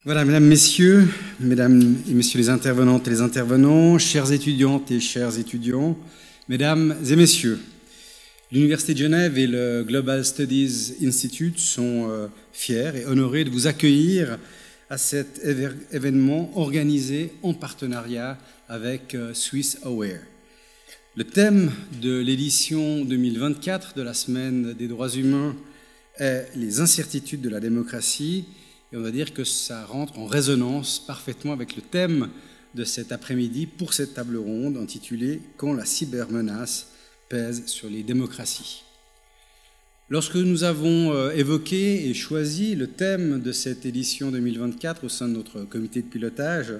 Voilà, mesdames et messieurs les intervenantes et les intervenants, chères étudiantes et chers étudiants, mesdames et messieurs, l'Université de Genève et le Global Studies Institute sont fiers et honorés de vous accueillir à cet événement organisé en partenariat avec Swiss Aware. Le thème de l'édition 2024 de la Semaine des droits humains est les incertitudes de la démocratie. Et on va dire que ça rentre en résonance parfaitement avec le thème de cet après-midi pour cette table ronde intitulée « Quand la cybermenace pèse sur les démocraties ». Lorsque nous avons évoqué et choisi le thème de cette édition 2024 au sein de notre comité de pilotage,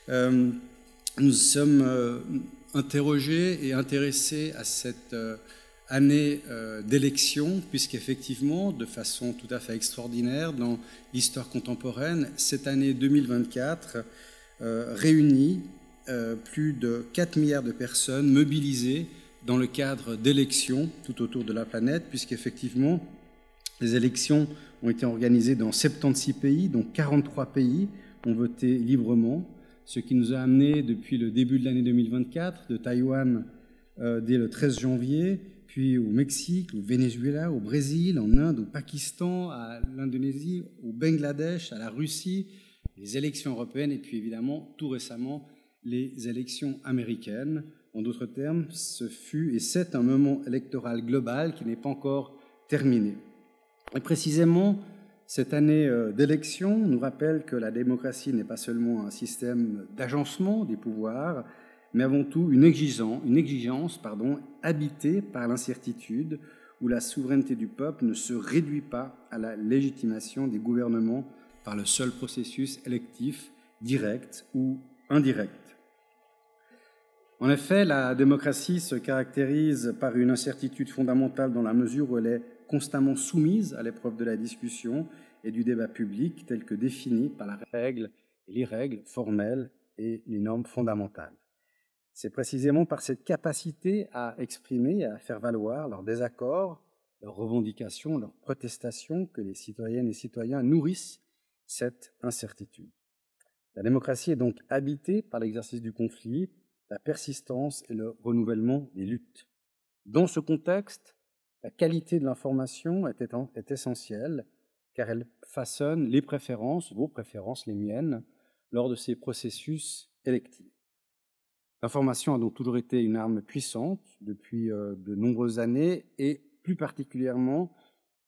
nous sommes interrogés et intéressés à cette année d'élection, puisqu'effectivement, de façon tout à fait extraordinaire, dans l'histoire contemporaine, cette année 2024 réunit plus de 4 milliards de personnes mobilisées dans le cadre d'élections tout autour de la planète, puisqu'effectivement, les élections ont été organisées dans 76 pays, dont 43 pays ont voté librement, ce qui nous a amené depuis le début de l'année 2024, de Taïwan dès le 13 janvier, puis au Mexique, au Venezuela, au Brésil, en Inde, au Pakistan, à l'Indonésie, au Bangladesh, à la Russie, les élections européennes et puis évidemment, tout récemment, les élections américaines. En d'autres termes, ce fut et c'est un moment électoral global qui n'est pas encore terminé. Et précisément, cette année d'élection nous rappelle que la démocratie n'est pas seulement un système d'agencement des pouvoirs, mais avant tout une exigence habitée par l'incertitude, où la souveraineté du peuple ne se réduit pas à la légitimation des gouvernements par le seul processus électif, direct ou indirect. En effet, la démocratie se caractérise par une incertitude fondamentale dans la mesure où elle est constamment soumise à l'épreuve de la discussion et du débat public tel que défini par la règle et les règles formelles et les normes fondamentales. C'est précisément par cette capacité à exprimer et à faire valoir leurs désaccords, leurs revendications, leurs protestations que les citoyennes et citoyens nourrissent cette incertitude. La démocratie est donc habitée par l'exercice du conflit, la persistance et le renouvellement des luttes. Dans ce contexte, la qualité de l'information est essentielle car elle façonne les préférences, vos préférences, les miennes, lors de ces processus électifs. L'information a donc toujours été une arme puissante depuis de nombreuses années et plus particulièrement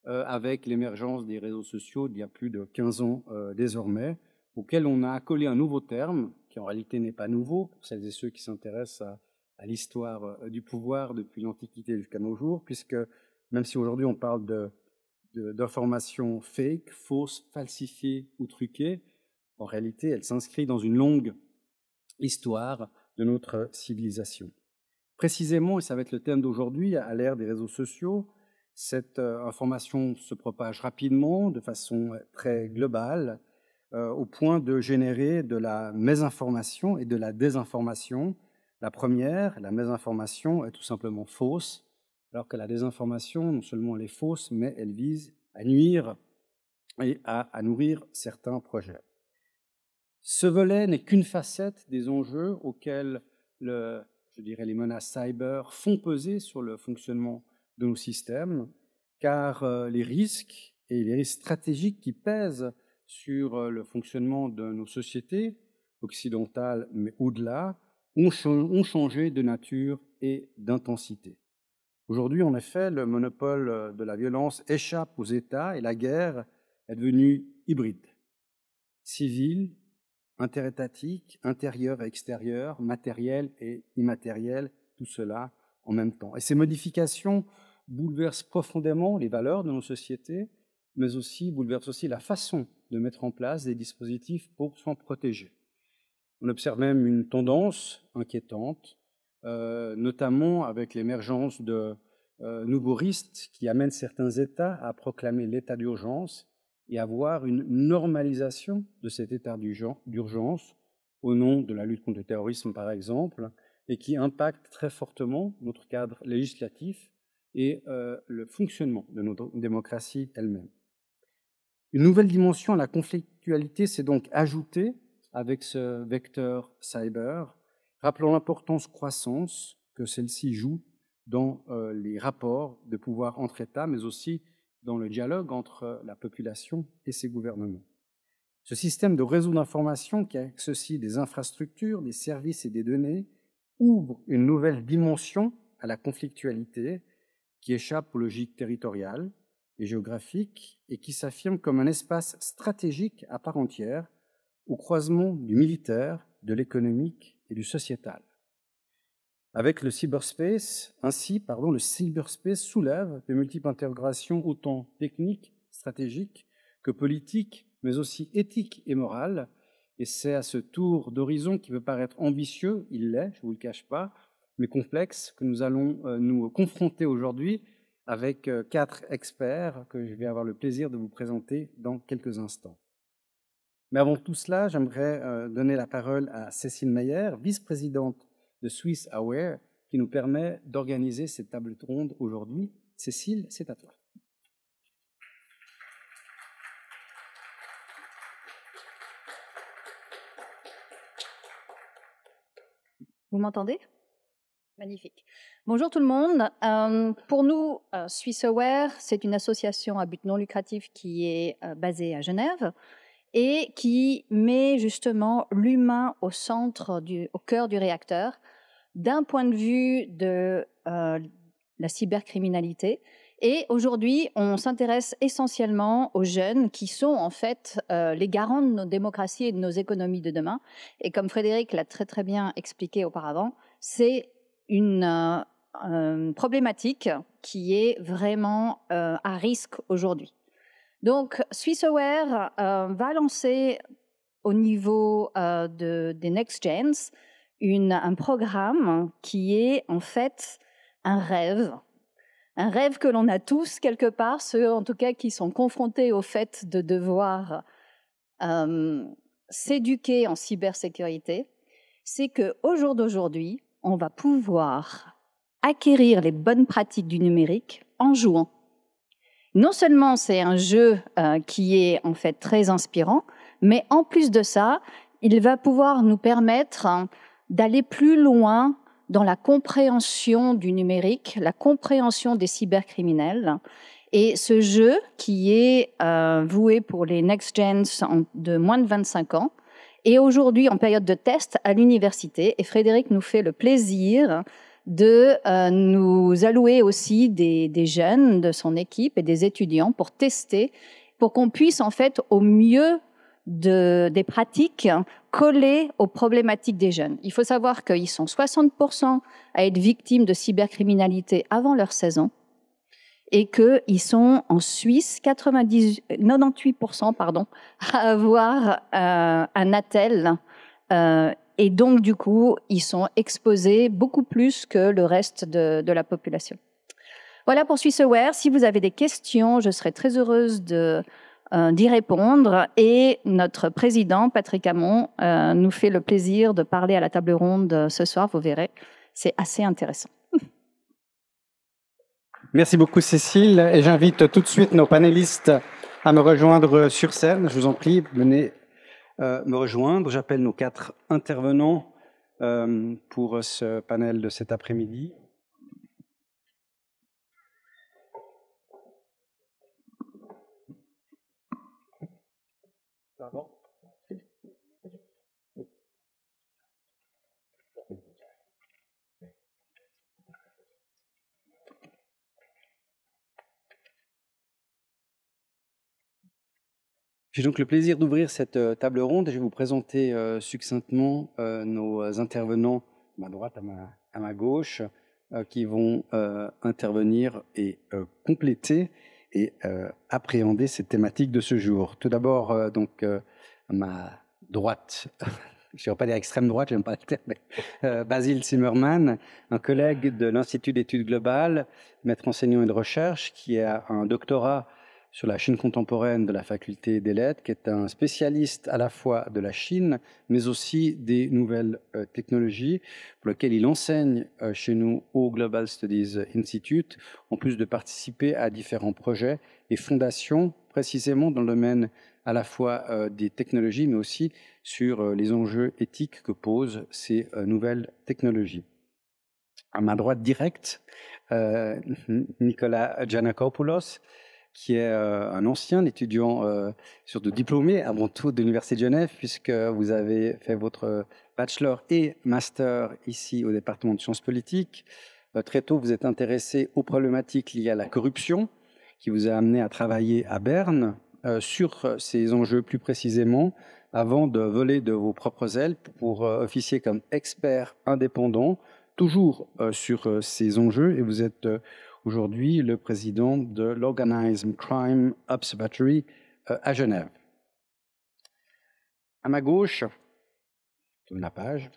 avec l'émergence des réseaux sociaux d'il y a plus de 15 ans désormais, auquel on a accolé un nouveau terme qui en réalité n'est pas nouveau pour celles et ceux qui s'intéressent à l'histoire du pouvoir depuis l'Antiquité jusqu'à nos jours, puisque même si aujourd'hui on parle d'informations fake, fausses, falsifiées ou truquées, en réalité elle s'inscrit dans une longue histoire de notre civilisation. Précisément, et ça va être le thème d'aujourd'hui, à l'ère des réseaux sociaux, cette information se propage rapidement, de façon très globale, au point de générer de la mésinformation et de la désinformation. La première, la mésinformation, est tout simplement fausse, alors que la désinformation, non seulement elle est fausse, mais elle vise à nuire et à nourrir certains projets. Ce volet n'est qu'une facette des enjeux auxquels les menaces cyber font peser sur le fonctionnement de nos systèmes, car les risques et les risques stratégiques qui pèsent sur le fonctionnement de nos sociétés occidentales, mais au-delà, ont changé de nature et d'intensité. Aujourd'hui, en effet, le monopole de la violence échappe aux États et la guerre est devenue hybride, civile, interétatique, intérieur et extérieur, matériel et immatériel, tout cela en même temps. Et ces modifications bouleversent profondément les valeurs de nos sociétés, mais aussi bouleversent aussi la façon de mettre en place des dispositifs pour s'en protéger. On observe même une tendance inquiétante, notamment avec l'émergence de nouveaux risques qui amènent certains États à proclamer l'état d'urgence et avoir une normalisation de cet état d'urgence au nom de la lutte contre le terrorisme, par exemple, et qui impacte très fortement notre cadre législatif et le fonctionnement de notre démocratie elle-même. Une nouvelle dimension à la conflictualité s'est donc ajoutée avec ce vecteur cyber, rappelant l'importance croissante que celle-ci joue dans les rapports de pouvoir entre États, mais aussi dans le dialogue entre la population et ses gouvernements. Ce système de réseau d'information qui associe des infrastructures, des services et des données ouvre une nouvelle dimension à la conflictualité qui échappe aux logiques territoriales et géographiques et qui s'affirme comme un espace stratégique à part entière au croisement du militaire, de l'économique et du sociétal. Avec le cyberspace, le cyberspace soulève de multiples interrogations autant techniques, stratégiques que politiques, mais aussi éthiques et morales. Et c'est à ce tour d'horizon qui peut paraître ambitieux, il l'est, je ne vous le cache pas, mais complexe, que nous allons nous confronter aujourd'hui avec 4 experts que je vais avoir le plaisir de vous présenter dans quelques instants. Mais avant tout cela, j'aimerais donner la parole à Cécile Meyer, vice-présidente de Swiss Aware, qui nous permet d'organiser cette table ronde aujourd'hui. Cécile, c'est à toi. Vous m'entendez? Magnifique. Bonjour tout le monde. Pour nous, Swiss Aware, c'est une association à but non lucratif qui est basée à Genève et qui met justement l'humain au centre, au cœur du réacteur, d'un point de vue de la cybercriminalité. Et aujourd'hui, on s'intéresse essentiellement aux jeunes qui sont en fait les garants de nos démocraties et de nos économies de demain. Et comme Frédéric l'a très très bien expliqué auparavant, c'est une problématique qui est vraiment à risque aujourd'hui. Donc, Swiss Aware va lancer au niveau des Next Gens un programme qui est en fait un rêve que l'on a tous quelque part, ceux en tout cas qui sont confrontés au fait de devoir s'éduquer en cybersécurité, c'est qu'au jour d'aujourd'hui, on va pouvoir acquérir les bonnes pratiques du numérique en jouant. Non seulement c'est un jeu qui est en fait très inspirant, mais en plus de ça, il va pouvoir nous permettre d'aller plus loin dans la compréhension du numérique, la compréhension des cybercriminels. Et ce jeu, qui est voué pour les Next Gens de moins de 25 ans, est aujourd'hui en période de test à l'université. Et Frédéric nous fait le plaisir de nous allouer aussi des jeunes de son équipe et des étudiants pour tester, pour qu'on puisse en fait au mieux des pratiques collées aux problématiques des jeunes. Il faut savoir qu'ils sont 60% à être victimes de cybercriminalité avant leurs 16 ans et qu'ils sont en Suisse 98% à avoir un attel et donc du coup ils sont exposés beaucoup plus que le reste de la population. Voilà pour Swiss Aware. Si vous avez des questions, je serai très heureuse d'y répondre. Et notre président, Patrick Hamon, nous fait le plaisir de parler à la table ronde ce soir. Vous verrez, c'est assez intéressant. Merci beaucoup, Cécile. Et j'invite tout de suite nos panélistes à me rejoindre sur scène. Je vous en prie, venez me rejoindre. J'appelle nos 4 intervenants pour ce panel de cet après-midi. Pardon. J'ai donc le plaisir d'ouvrir cette table ronde et je vais vous présenter succinctement nos intervenants à ma droite, à ma gauche, qui vont intervenir et compléter et appréhender cette thématique de ce jour. Tout d'abord, à ma droite, je ne dirais pas dire extrême droite, je n'aime pas le terme, mais Basile Zimmermann, un collègue de l'Institut d'études globales, maître enseignant et de recherche, qui a un doctorat sur la Chine contemporaine de la faculté des lettres, qui est un spécialiste à la fois de la Chine, mais aussi des nouvelles technologies, pour lequel il enseigne chez nous au Global Studies Institute, en plus de participer à différents projets et fondations précisément dans le domaine à la fois des technologies, mais aussi sur les enjeux éthiques que posent ces nouvelles technologies. À ma droite directe, Nicolas Giannakopoulos, qui est un ancien étudiant, surtout diplômé avant tout de l'Université de Genève, puisque vous avez fait votre bachelor et master ici au département de sciences politiques. Très tôt, vous êtes intéressé aux problématiques liées à la corruption, qui vous a amené à travailler à Berne sur ces enjeux plus précisément, avant de voler de vos propres ailes pour officier comme expert indépendant, toujours sur ces enjeux. Et vous êtes aujourd'hui le président de l'Organized Crime Observatory à Genève. À ma gauche, tourne la page,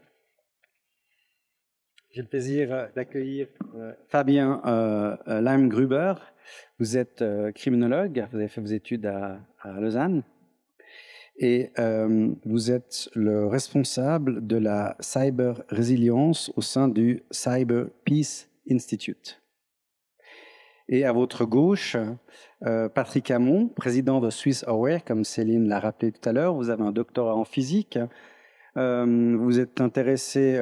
j'ai le plaisir d'accueillir Fabien Leimgruber. Vous êtes criminologue, vous avez fait vos études à Lausanne et vous êtes le responsable de la cyber résilience au sein du Cyber Peace Institute. Et à votre gauche, Patrick Hamon, président de SwissAware, comme Céline l'a rappelé tout à l'heure. Vous avez un doctorat en physique. Vous êtes intéressé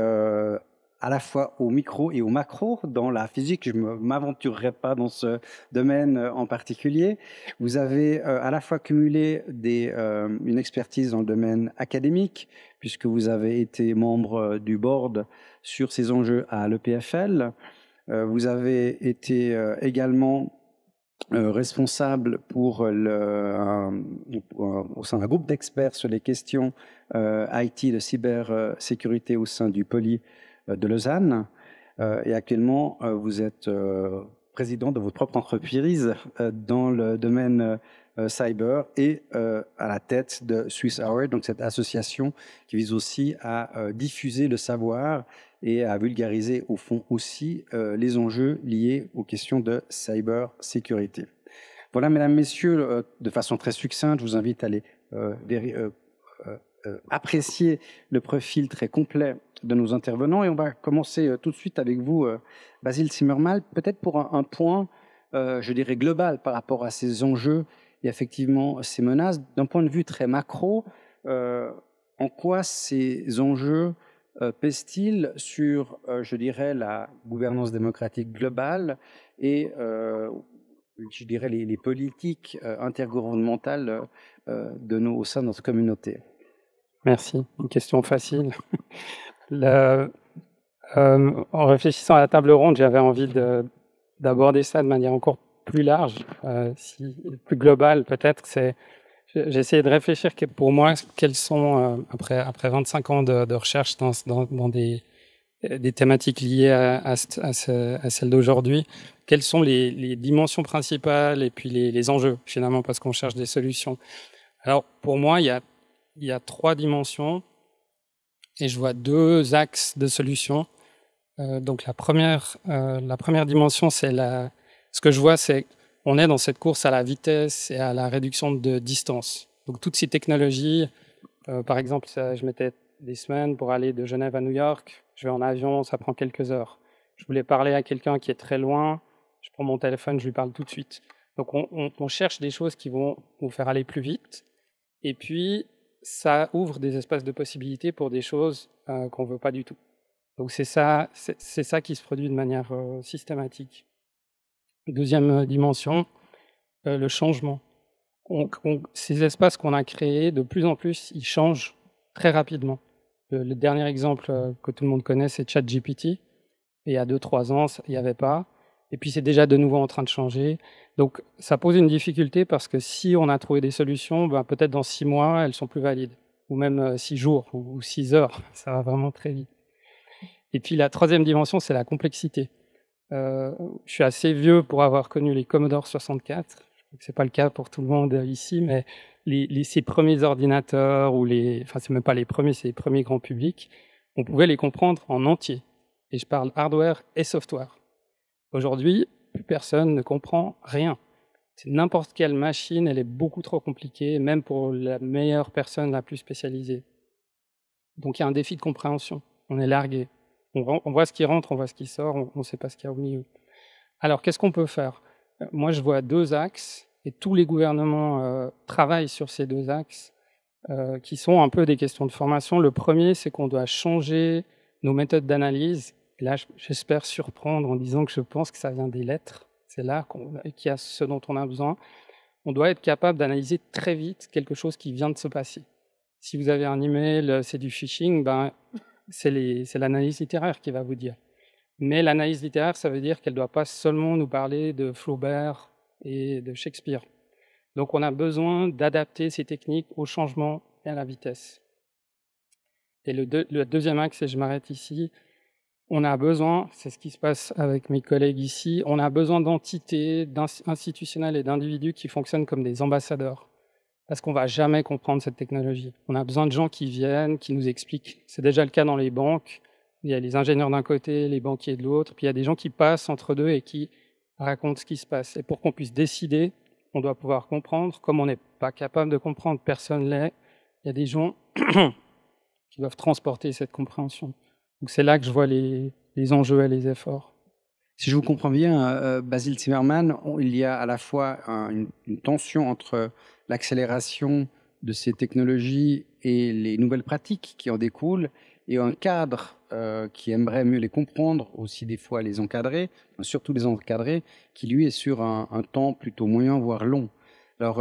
à la fois au micro et au macro. Dans la physique, je ne m'aventurerai pas dans ce domaine en particulier. Vous avez à la fois cumulé une expertise dans le domaine académique, puisque vous avez été membre du board sur ces enjeux à l'EPFL. Vous avez été également responsable au sein d'un groupe d'experts sur les questions IT de cybersécurité au sein du Poly de Lausanne. Et actuellement, vous êtes président de votre propre entreprise dans le domaine cyber et à la tête de SwissAware, donc cette association qui vise aussi à diffuser le savoir et à vulgariser au fond aussi les enjeux liés aux questions de cybersécurité. Voilà, mesdames, messieurs, de façon très succincte, je vous invite à aller apprécier le profil très complet de nos intervenants. Et on va commencer tout de suite avec vous, Basile Zimmermann, peut-être pour un point, je dirais, global par rapport à ces enjeux et effectivement ces menaces. D'un point de vue très macro, en quoi ces enjeux pèse-t-il sur, je dirais, la gouvernance démocratique globale et, je dirais, les politiques intergouvernementales au sein de notre communauté? Merci. Une question facile. En réfléchissant à la table ronde, j'avais envie d'aborder ça de manière encore plus large, plus globale peut-être. J'ai essayé de réfléchir pour moi quels sont, après 25 ans de recherche dans des thématiques liées à celles d'aujourd'hui, quelles sont les dimensions principales et puis les enjeux finalement, parce qu'on cherche des solutions. Alors pour moi, il y a 3 dimensions et je vois 2 axes de solutions. Donc la première dimension, ce que je vois, c'est on est dans cette course à la vitesse et à la réduction de distance. Donc toutes ces technologies, par exemple, je mettais des semaines pour aller de Genève à New York, je vais en avion, ça prend quelques heures. Je voulais parler à quelqu'un qui est très loin, je prends mon téléphone, je lui parle tout de suite. Donc on cherche des choses qui vont nous faire aller plus vite, et puis ça ouvre des espaces de possibilités pour des choses qu'on ne veut pas du tout. Donc c'est ça qui se produit de manière systématique. Deuxième dimension, le changement. Ces espaces qu'on a créés, de plus en plus, ils changent très rapidement. Le dernier exemple que tout le monde connaît, c'est ChatGPT. Et il y a 2-3 ans, il n'y avait pas. Et puis c'est déjà de nouveau en train de changer. Donc ça pose une difficulté parce que si on a trouvé des solutions, peut-être dans 6 mois, elles sont plus valides. Ou même 6 jours ou 6 heures. Ça va vraiment très vite. Et puis la troisième dimension, c'est la complexité. Je suis assez vieux pour avoir connu les Commodore 64. Je crois que c'est pas le cas pour tout le monde ici, mais ces premiers ordinateurs, c'est même pas les premiers, c'est les premiers grands publics, on pouvait les comprendre en entier. Et je parle hardware et software. Aujourd'hui, plus personne ne comprend rien. C'est n'importe quelle machine, elle est beaucoup trop compliquée, même pour la meilleure personne la plus spécialisée. Donc il y a un défi de compréhension. On est largué. On voit ce qui rentre, on voit ce qui sort, on ne sait pas ce qu'il y a au milieu. Alors, qu'est-ce qu'on peut faire? Moi, je vois 2 axes. Et tous les gouvernements travaillent sur ces deux axes, qui sont un peu des questions de formation. Le premier, c'est qu'on doit changer nos méthodes d'analyse. Là, j'espère surprendre en disant que je pense que ça vient des lettres. C'est là qu'il y a ce dont on a besoin. On doit être capable d'analyser très vite quelque chose qui vient de se passer. Si vous avez un email, c'est du phishing, ben, c'est l'analyse littéraire qui va vous dire. Mais l'analyse littéraire, ça veut dire qu'elle ne doit pas seulement nous parler de Flaubert et de Shakespeare. Donc on a besoin d'adapter ces techniques au changement et à la vitesse. Et le deuxième axe, et je m'arrête ici, on a besoin, c'est ce qui se passe avec mes collègues ici, on a besoin d'entités, institutionnelles et d'individus qui fonctionnent comme des ambassadeurs. Parce qu'on ne va jamais comprendre cette technologie. On a besoin de gens qui viennent, qui nous expliquent. C'est déjà le cas dans les banques. Il y a les ingénieurs d'un côté, les banquiers de l'autre, puis il y a des gens qui passent entre deux et qui racontent ce qui se passe. Et pour qu'on puisse décider, on doit pouvoir comprendre. Comme on n'est pas capable de comprendre, personne ne l'est. Il y a des gens qui doivent transporter cette compréhension. Donc c'est là que je vois les enjeux et les efforts. Si je vous comprends bien, Basil Zimmerman, il y a à la fois une tension entre l'accélération de ces technologies et les nouvelles pratiques qui en découlent, et un cadre qui aimerait mieux les comprendre, aussi des fois les encadrer, surtout les encadrer, qui lui est sur un temps plutôt moyen, voire long. Alors,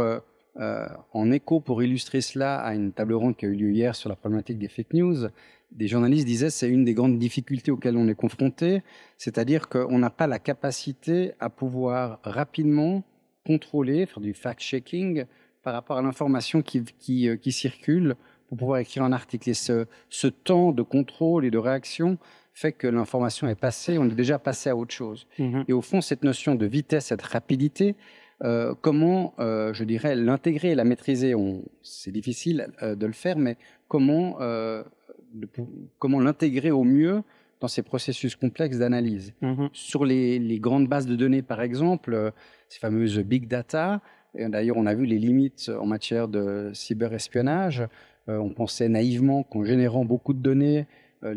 en écho pour illustrer cela à une table ronde qui a eu lieu hier sur la problématique des fake news, des journalistes disaient que c'est une des grandes difficultés auxquelles on est confronté, c'est-à-dire qu'on n'a pas la capacité à pouvoir rapidement contrôler, faire du fact-checking par rapport à l'information qui circule pour pouvoir écrire un article. Et ce temps de contrôle et de réaction fait que l'information est passée, on est déjà passé à autre chose. Et au fond, cette notion de vitesse, cette rapidité, comment, je dirais, l'intégrer, la maîtriser, c'est difficile de le faire, mais comment l'intégrer au mieux dans ces processus complexes d'analyse. Sur les grandes bases de données, par exemple, ces fameuses big data, d'ailleurs on a vu les limites en matière de cyberespionnage. On pensait naïvement qu'en générant beaucoup de données, en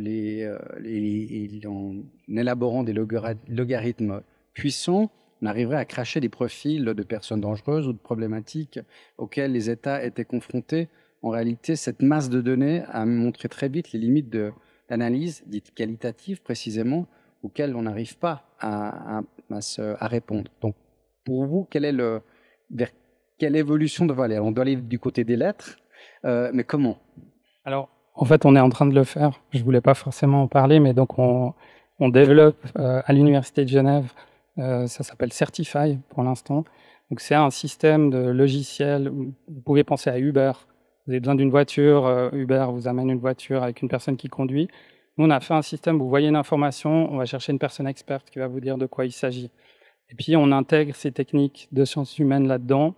élaborant des logarithmes puissants, on arriverait à cracher des profils de personnes dangereuses ou de problématiques auxquelles les États étaient confrontés. En réalité, cette masse de données a montré très vite les limites de l'analyse, dite qualitative précisément, auxquelles on n'arrive pas à répondre. Donc, pour vous, vers quelle évolution doit aller? On doit aller du côté des lettres, mais comment? Alors, en fait, on est en train de le faire. Je ne voulais pas forcément en parler, mais donc on développe à l'Université de Genève, ça s'appelle Certify pour l'instant. Donc c'est un système de logiciel, vous pouvez penser à Uber. Vous avez besoin d'une voiture, Uber vous amène une voiture avec une personne qui conduit. Nous, on a fait un système, vous voyez une information, on va chercher une personne experte qui va vous dire de quoi il s'agit. Et puis, on intègre ces techniques de sciences humaines là-dedans.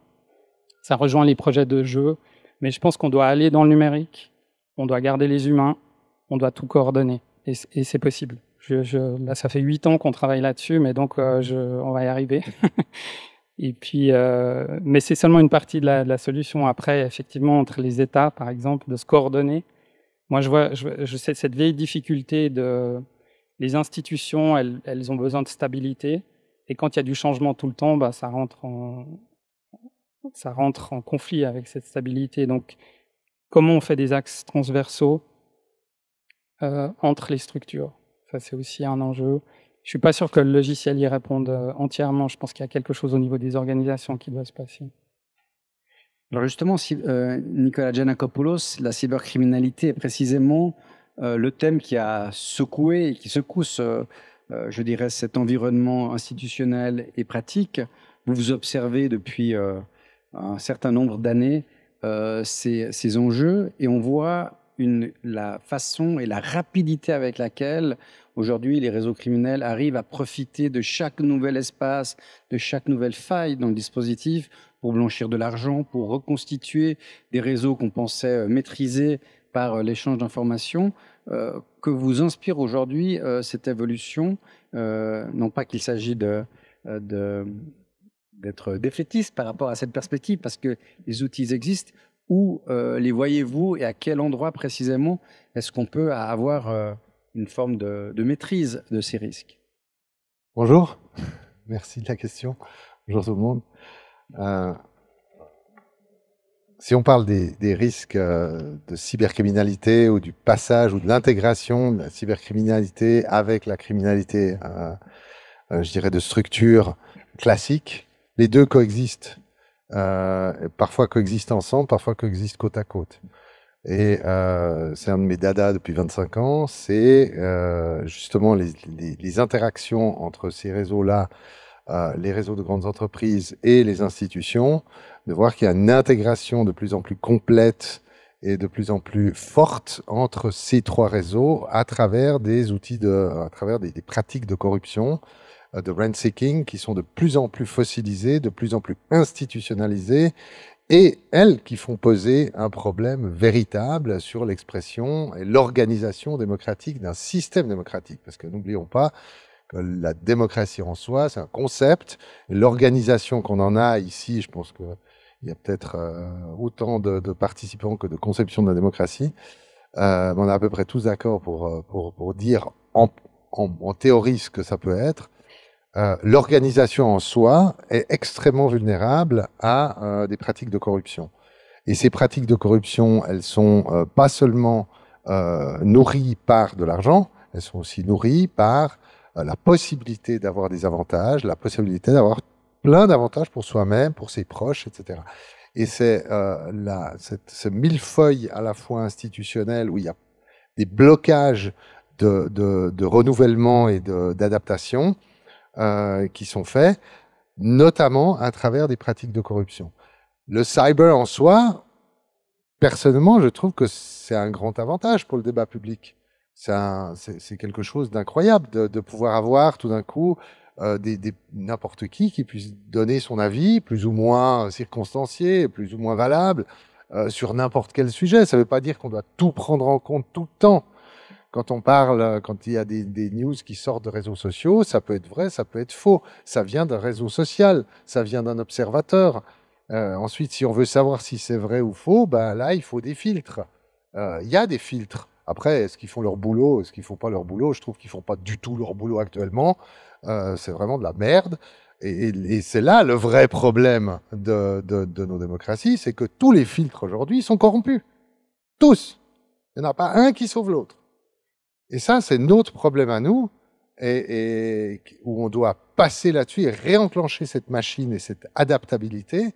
Ça rejoint les projets de jeu, mais je pense qu'on doit aller dans le numérique, on doit garder les humains, on doit tout coordonner. Et c'est possible. Là, ça fait 8 ans qu'on travaille là-dessus, mais donc on va y arriver. Et puis, mais c'est seulement une partie de la solution. Après, effectivement, entre les États, par exemple, de se coordonner. Moi, je sais cette vieille difficulté les institutions, elles ont besoin de stabilité. Et quand il y a du changement tout le temps, bah, ça rentre en conflit avec cette stabilité. Donc, comment on fait des axes transversaux entre les structures? Ça, c'est aussi un enjeu. Je ne suis pas sûr que le logiciel y réponde entièrement. Je pense qu'il y a quelque chose au niveau des organisations qui doit se passer. Alors justement, Nicolas Giannakopoulos, la cybercriminalité est précisément le thème qui a secoué et qui secousse, je dirais, cet environnement institutionnel et pratique. Vous observez depuis un certain nombre d'années ces enjeux et on voit la façon et la rapidité avec laquelle aujourd'hui les réseaux criminels arrivent à profiter de chaque nouvel espace, de chaque nouvelle faille dans le dispositif pour blanchir de l'argent, pour reconstituer des réseaux qu'on pensait maîtrisés par l'échange d'informations. Que vous inspire aujourd'hui cette évolution? Non pas qu'il s'agit d'être défaitiste par rapport à cette perspective, parce que les outils existent. Où les voyez-vous et à quel endroit précisément est-ce qu'on peut avoir une forme de maîtrise de ces risques? Bonjour, merci de la question. Bonjour tout le monde. si on parle des risques de cybercriminalité ou du passage ou de l'intégration de la cybercriminalité avec la criminalité, je dirais, de structure classique, les deux coexistent. Parfois coexistent ensemble, parfois coexistent côte à côte. Et c'est un de mes dadas depuis 25 ans, c'est justement les interactions entre ces réseaux-là, les réseaux de grandes entreprises et les institutions, de voir qu'il y a une intégration de plus en plus complète et de plus en plus forte entre ces trois réseaux à travers des outils, à travers des pratiques de corruption, de rent-seeking qui sont de plus en plus fossilisées, de plus en plus institutionnalisées, et elles qui font poser un problème véritable sur l'expression et l'organisation démocratique d'un système démocratique. Parce que n'oublions pas que la démocratie en soi, c'est un concept. L'organisation qu'on en a ici, je pense qu'il y a peut-être autant de participants que de conception de la démocratie. On est à peu près tous d'accord pour dire en théorie ce que ça peut être. L'organisation en soi est extrêmement vulnérable à des pratiques de corruption. Et ces pratiques de corruption, elles sont pas seulement nourries par de l'argent, elles sont aussi nourries par la possibilité d'avoir des avantages, la possibilité d'avoir plein d'avantages pour soi-même, pour ses proches, etc. Et c'est ce millefeuille à la fois institutionnel où il y a des blocages de renouvellement et d'adaptation qui sont faits, notamment à travers des pratiques de corruption. Le cyber en soi, personnellement, je trouve que c'est un grand avantage pour le débat public. C'est quelque chose d'incroyable de pouvoir avoir tout d'un coup n'importe qui puisse donner son avis, plus ou moins circonstancié, plus ou moins valable, sur n'importe quel sujet. Ça ne veut pas dire qu'on doit tout prendre en compte tout le temps. Quand on parle, quand il y a des news qui sortent de réseaux sociaux, ça peut être vrai, ça peut être faux. Ça vient d'un réseau social, ça vient d'un observateur. Ensuite, si on veut savoir si c'est vrai ou faux, ben là, il faut des filtres. Il y a des filtres. Après, est-ce qu'ils font leur boulot, est-ce qu'ils font pas leur boulot? Je trouve qu'ils font pas du tout leur boulot actuellement. C'est vraiment de la merde. Et c'est là le vrai problème de nos démocraties, c'est que tous les filtres aujourd'hui sont corrompus. Tous. Il n'y en a pas un qui sauve l'autre. Et ça, c'est notre problème à nous, et où on doit passer là-dessus et réenclencher cette machine et cette adaptabilité.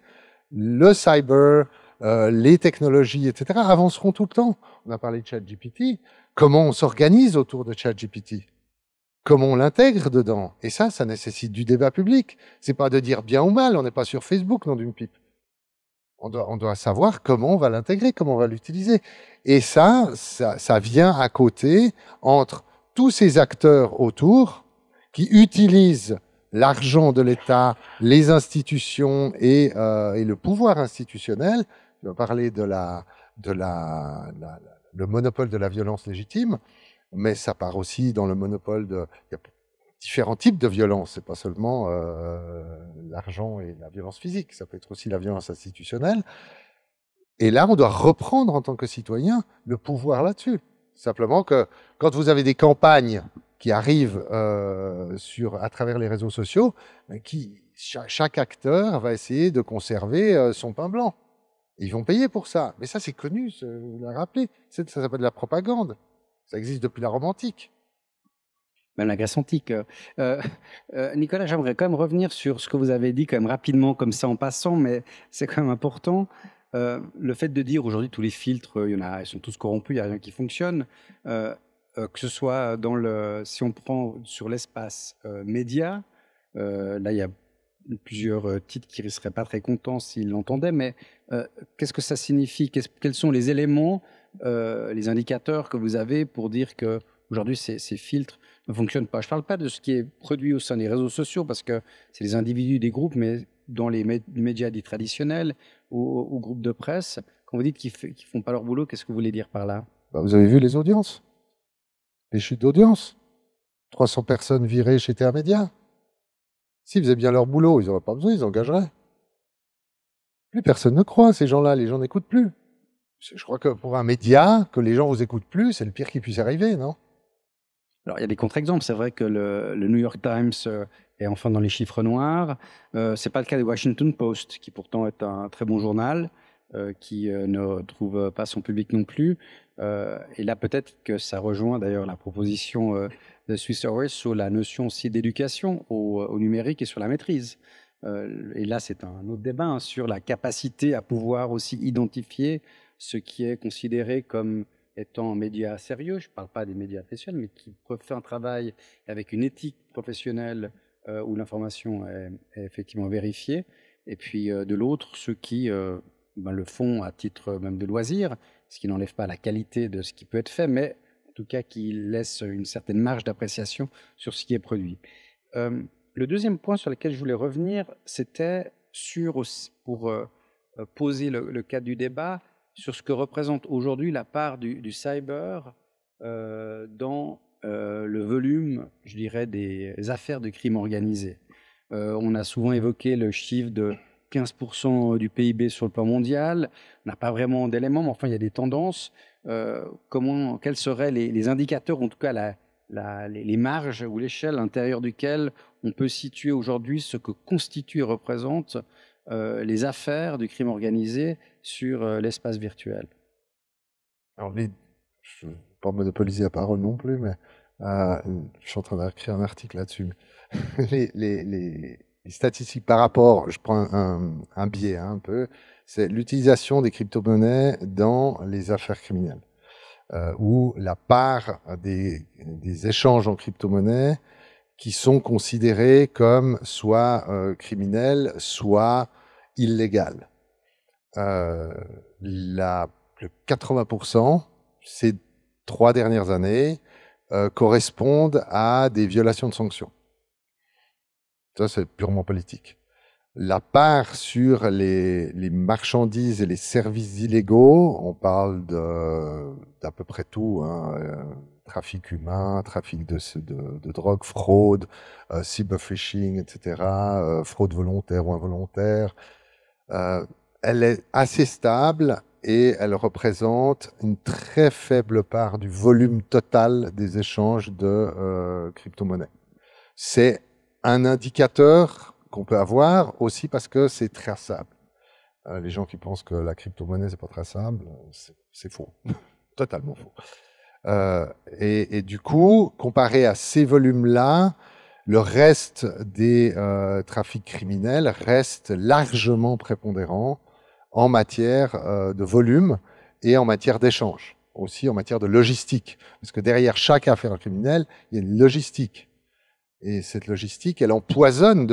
Le cyber, les technologies, etc., avanceront tout le temps. On a parlé de ChatGPT. Comment on s'organise autour de ChatGPT? Comment on l'intègre dedans? Et ça nécessite du débat public. C'est pas de dire bien ou mal. On n'est pas sur Facebook, non d'une pipe. On doit savoir comment on va l'intégrer, comment on va l'utiliser. Et ça vient à côté entre tous ces acteurs autour qui utilisent l'argent de l'État, les institutions et le pouvoir institutionnel. Je vais parler de le monopole de la violence légitime, mais ça part aussi dans le monopole il y a différents types de violence. C'est pas seulement l'argent et la violence physique, ça peut être aussi la violence institutionnelle. Et là, on doit reprendre en tant que citoyen le pouvoir là-dessus. Simplement que quand vous avez des campagnes qui arrivent à travers les réseaux sociaux, chaque acteur va essayer de conserver son pain blanc. Ils vont payer pour ça. Mais ça, c'est connu, vous l'avez rappelé. Ça s'appelle de la propagande. Ça existe depuis la Rome antique. Même la Grèce antique. Nicolas, j'aimerais quand même revenir sur ce que vous avez dit quand même rapidement, comme ça en passant, mais c'est quand même important. Le fait de dire aujourd'hui tous les filtres, ils sont tous corrompus, il n'y a rien qui fonctionne. Que ce soit si on prend sur l'espace média, là il y a plusieurs titres qui ne seraient pas très contents s'ils l'entendaient, mais qu'est-ce que ça signifie? Quels sont les éléments, les indicateurs que vous avez pour dire que aujourd'hui ces filtres ne fonctionnent pas? Je ne parle pas de ce qui est produit au sein des réseaux sociaux, parce que c'est les individus, des groupes, mais dans les médias dits traditionnels ou groupes de presse, quand vous dites qu'ils ne font pas leur boulot, qu'est-ce que vous voulez dire par là? Vous avez vu les audiences, les chutes d'audience. 300 personnes virées chez TA Média. S'ils faisaient bien leur boulot, ils n'auraient pas besoin, ils engageraient. Plus personne ne croit, ces gens-là, les gens n'écoutent plus. Je crois que pour un média, que les gens vous écoutent plus, c'est le pire qui puisse arriver, non? Alors, il y a des contre-exemples. C'est vrai que le New York Times est enfin dans les chiffres noirs. Ce n'est pas le cas de Washington Post, qui pourtant est un très bon journal. qui ne trouve pas son public non plus. Et là, peut-être que ça rejoint d'ailleurs la proposition de SwissOS sur la notion aussi d'éducation au numérique et sur la maîtrise. Et là, c'est un autre débat hein, sur la capacité à pouvoir aussi identifier ce qui est considéré comme étant un média sérieux. Je ne parle pas des médias professionnels, mais qui peuvent faire un travail avec une éthique professionnelle où l'information est effectivement vérifiée. Et puis de l'autre, ceux qui le font à titre même de loisir, ce qui n'enlève pas la qualité de ce qui peut être fait, mais en tout cas qui laisse une certaine marge d'appréciation sur ce qui est produit. Le deuxième point sur lequel je voulais revenir, c'était pour poser le cadre du débat, sur ce que représente aujourd'hui la part du cyber dans le volume, je dirais, des affaires de crime organisé. On a souvent évoqué le chiffre de 15% du PIB sur le plan mondial. On n'a pas vraiment d'éléments, mais enfin, il y a des tendances. Quels seraient les indicateurs, en tout cas les marges ou l'échelle à l'intérieur duquel on peut situer aujourd'hui ce que constituent et représentent les affaires du crime organisé sur l'espace virtuel? Alors, je ne vais pas monopoliser la parole non plus, mais je suis en train d'écrire un article là-dessus. Les statistiques par rapport, je prends un biais hein, un peu, c'est l'utilisation des crypto-monnaies dans les affaires criminelles, où la part des échanges en crypto-monnaies qui sont considérés comme soit criminels, soit illégales. Le 80%, ces 3 dernières années, correspondent à des violations de sanctions. Ça, c'est purement politique. La part sur les marchandises et les services illégaux, on parle d'à peu près tout, hein, trafic humain, trafic de drogue, fraude, cyberphishing, etc., fraude volontaire ou involontaire. Elle est assez stable et elle représente une très faible part du volume total des échanges de crypto-monnaies. C'est un indicateur qu'on peut avoir aussi parce que c'est traçable. Les gens qui pensent que la crypto-monnaie, c'est pas traçable, c'est faux. Totalement faux. Et du coup, comparé à ces volumes-là, le reste des trafics criminels reste largement prépondérant en matière de volume et en matière d'échange, aussi en matière de logistique. Parce que derrière chaque affaire criminelle, il y a une logistique. Et cette logistique, elle empoisonne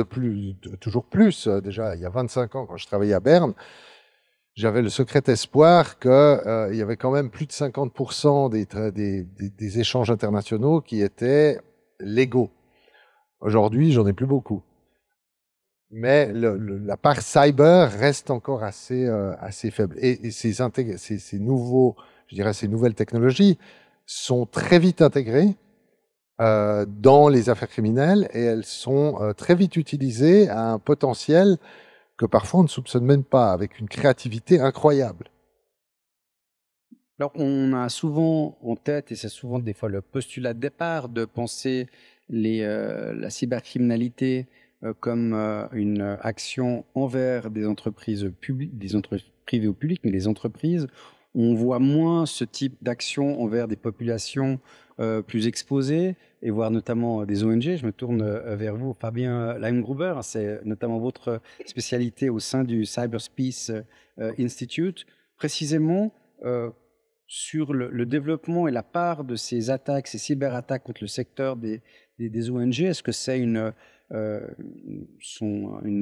toujours plus. Déjà, il y a 25 ans, quand je travaillais à Berne, j'avais le secret espoir qu'il y avait quand même plus de 50% des échanges internationaux qui étaient légaux. Aujourd'hui, j'en ai plus beaucoup. Mais la part cyber reste encore assez faible. Et ces nouvelles technologies sont très vite intégrées dans les affaires criminelles et elles sont très vite utilisées à un potentiel que parfois on ne soupçonne même pas, avec une créativité incroyable. Alors, on a souvent en tête, et c'est souvent des fois le postulat de départ, de penser la cybercriminalité comme une action envers des entreprises publiques, des entreprises privées ou publiques, mais les entreprises, on voit moins ce type d'action envers des populations plus exposées, et voire notamment des ONG. Je me tourne vers vous, Fabien Leimgruber, c'est notamment votre spécialité au sein du Cyberspace Institute, précisément sur le développement et la part de ces attaques, ces cyberattaques contre le secteur des ONG. Est-ce que c'est une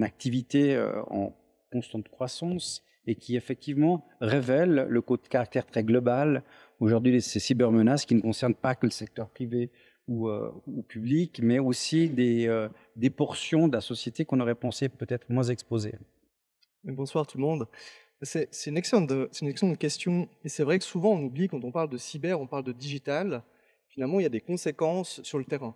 activité en constante croissance et qui effectivement révèle le caractère très global aujourd'hui de ces cybermenaces qui ne concernent pas que le secteur privé ou public, mais aussi des portions de la société qu'on aurait pensé peut-être moins exposées? Bonsoir tout le monde. C'est une excellente question. Et c'est vrai que souvent on oublie, quand on parle de cyber, on parle de digital. Finalement, il y a des conséquences sur le terrain.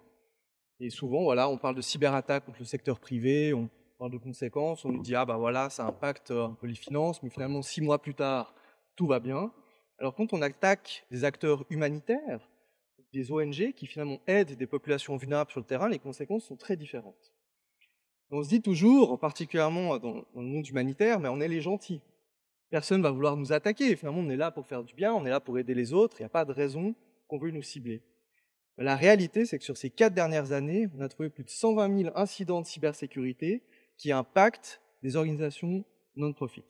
Et souvent, voilà, on parle de cyberattaque contre le secteur privé, on parle de conséquences, on nous dit « Ah bah voilà, ça impacte un peu les finances », mais finalement, 6 mois plus tard, tout va bien. Alors quand on attaque des acteurs humanitaires, des ONG qui finalement aident des populations vulnérables sur le terrain, les conséquences sont très différentes. On se dit toujours, particulièrement dans le monde humanitaire, mais on est les gentils. personne ne va vouloir nous attaquer. Finalement, on est là pour faire du bien, on est là pour aider les autres, il n'y a pas de raison qu'on veuille nous cibler. La réalité, c'est que sur ces 4 dernières années, on a trouvé plus de 120 000 incidents de cybersécurité qui impactent des organisations non-profit.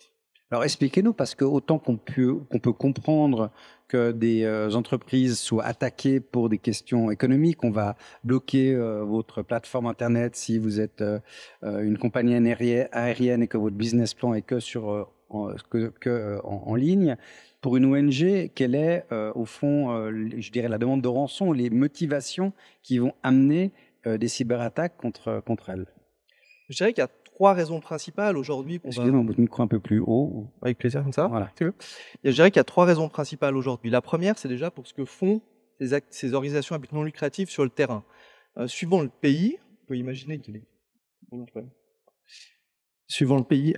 Alors expliquez-nous, parce que autant qu'on peut comprendre que des entreprises soient attaquées pour des questions économiques, on va bloquer votre plateforme Internet si vous êtes une compagnie aérienne et que votre business plan est que en ligne. Pour une ONG, quelle est au fond, je dirais, la demande de rançon, les motivations qui vont amener des cyberattaques contre elle? Je dirais qu'il y a 3 raisons principales aujourd'hui. Excusez-moi, votre micro un peu plus haut. Avec plaisir, comme ça. Voilà. Je dirais qu'il y a 3 raisons principales aujourd'hui. La première, c'est déjà pour ce que font ces organisations à but non lucratif sur le terrain. Suivant le pays, vous pouvez imaginer qu'il est... Suivant le pays,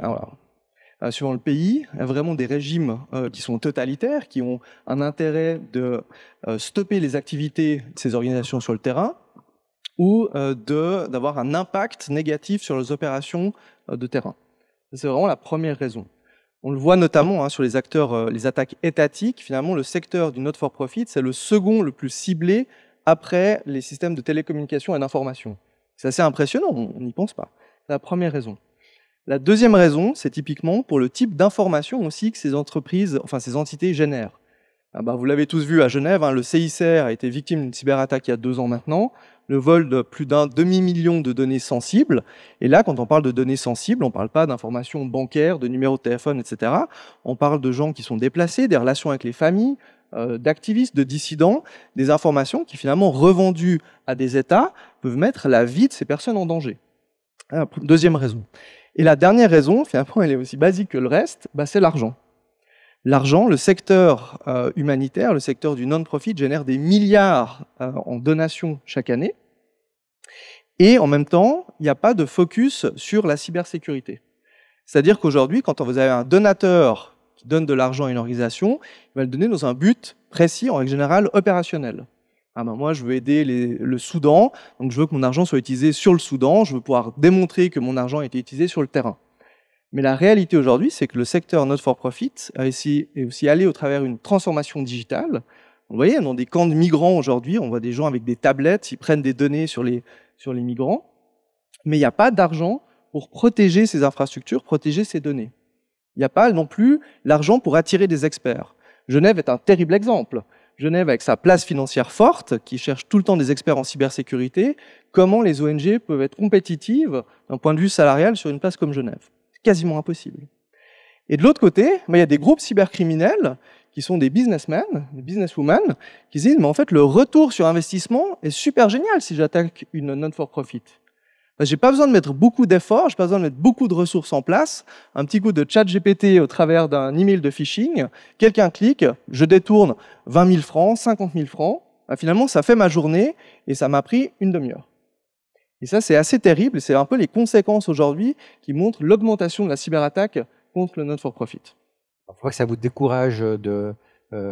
suivant le pays, il y a vraiment des régimes qui sont totalitaires, qui ont un intérêt de stopper les activités de ces organisations sur le terrain, ou d'avoir un impact négatif sur les opérations de terrain. C'est vraiment la première raison. On le voit notamment sur les attaques étatiques. Finalement, le secteur du not-for-profit, c'est le second le plus ciblé après les systèmes de télécommunication et d'information. C'est assez impressionnant, on n'y pense pas. C'est la première raison. La deuxième raison, c'est typiquement pour le type d'information aussi que ces entreprises, enfin ces entités génèrent. Vous l'avez tous vu à Genève, le CICR a été victime d'une cyberattaque il y a 2 ans maintenant, le vol de plus d'un demi-million de données sensibles. Et là, quand on parle de données sensibles, on ne parle pas d'informations bancaires, de numéros de téléphone, etc. On parle de gens qui sont déplacés, des relations avec les familles, d'activistes, de dissidents, des informations qui finalement revendues à des États peuvent mettre la vie de ces personnes en danger. Deuxième raison. Et la dernière raison, finalement, elle est aussi basique que le reste, c'est l'argent. L'argent, le secteur humanitaire, le secteur du non-profit génère des milliards en donations chaque année. Et en même temps, il n'y a pas de focus sur la cybersécurité. C'est-à-dire qu'aujourd'hui, quand vous avez un donateur qui donne de l'argent à une organisation, il va le donner dans un but précis, en règle générale, opérationnel. Moi, je veux aider le Soudan, donc je veux que mon argent soit utilisé sur le Soudan, je veux pouvoir démontrer que mon argent a été utilisé sur le terrain. Mais la réalité aujourd'hui, c'est que le secteur not-for-profit est aussi allé au travers d'une transformation digitale. Vous voyez, dans des camps de migrants aujourd'hui, on voit des gens avec des tablettes, ils prennent des données sur les migrants, mais il n'y a pas d'argent pour protéger ces infrastructures, protéger ces données. Il n'y a pas non plus l'argent pour attirer des experts. Genève est un terrible exemple. Genève, avec sa place financière forte, qui cherche tout le temps des experts en cybersécurité, comment les ONG peuvent être compétitives d'un point de vue salarial sur une place comme Genève? Quasiment impossible. Et de l'autre côté, il y a des groupes cybercriminels qui sont des businessmen, des businesswomen, qui disent mais en fait le retour sur investissement est super génial si j'attaque une non-for-profit. J'ai pas besoin de mettre beaucoup d'efforts, j'ai pas besoin de mettre beaucoup de ressources en place, un petit coup de chat GPT au travers d'un email de phishing, quelqu'un clique, je détourne 20 000 francs, 50 000 francs, finalement ça fait ma journée et ça m'a pris une demi-heure. Et ça, c'est assez terrible, et c'est un peu les conséquences aujourd'hui qui montrent l'augmentation de la cyberattaque contre le not-for-profit. Il faut que ça vous décourage de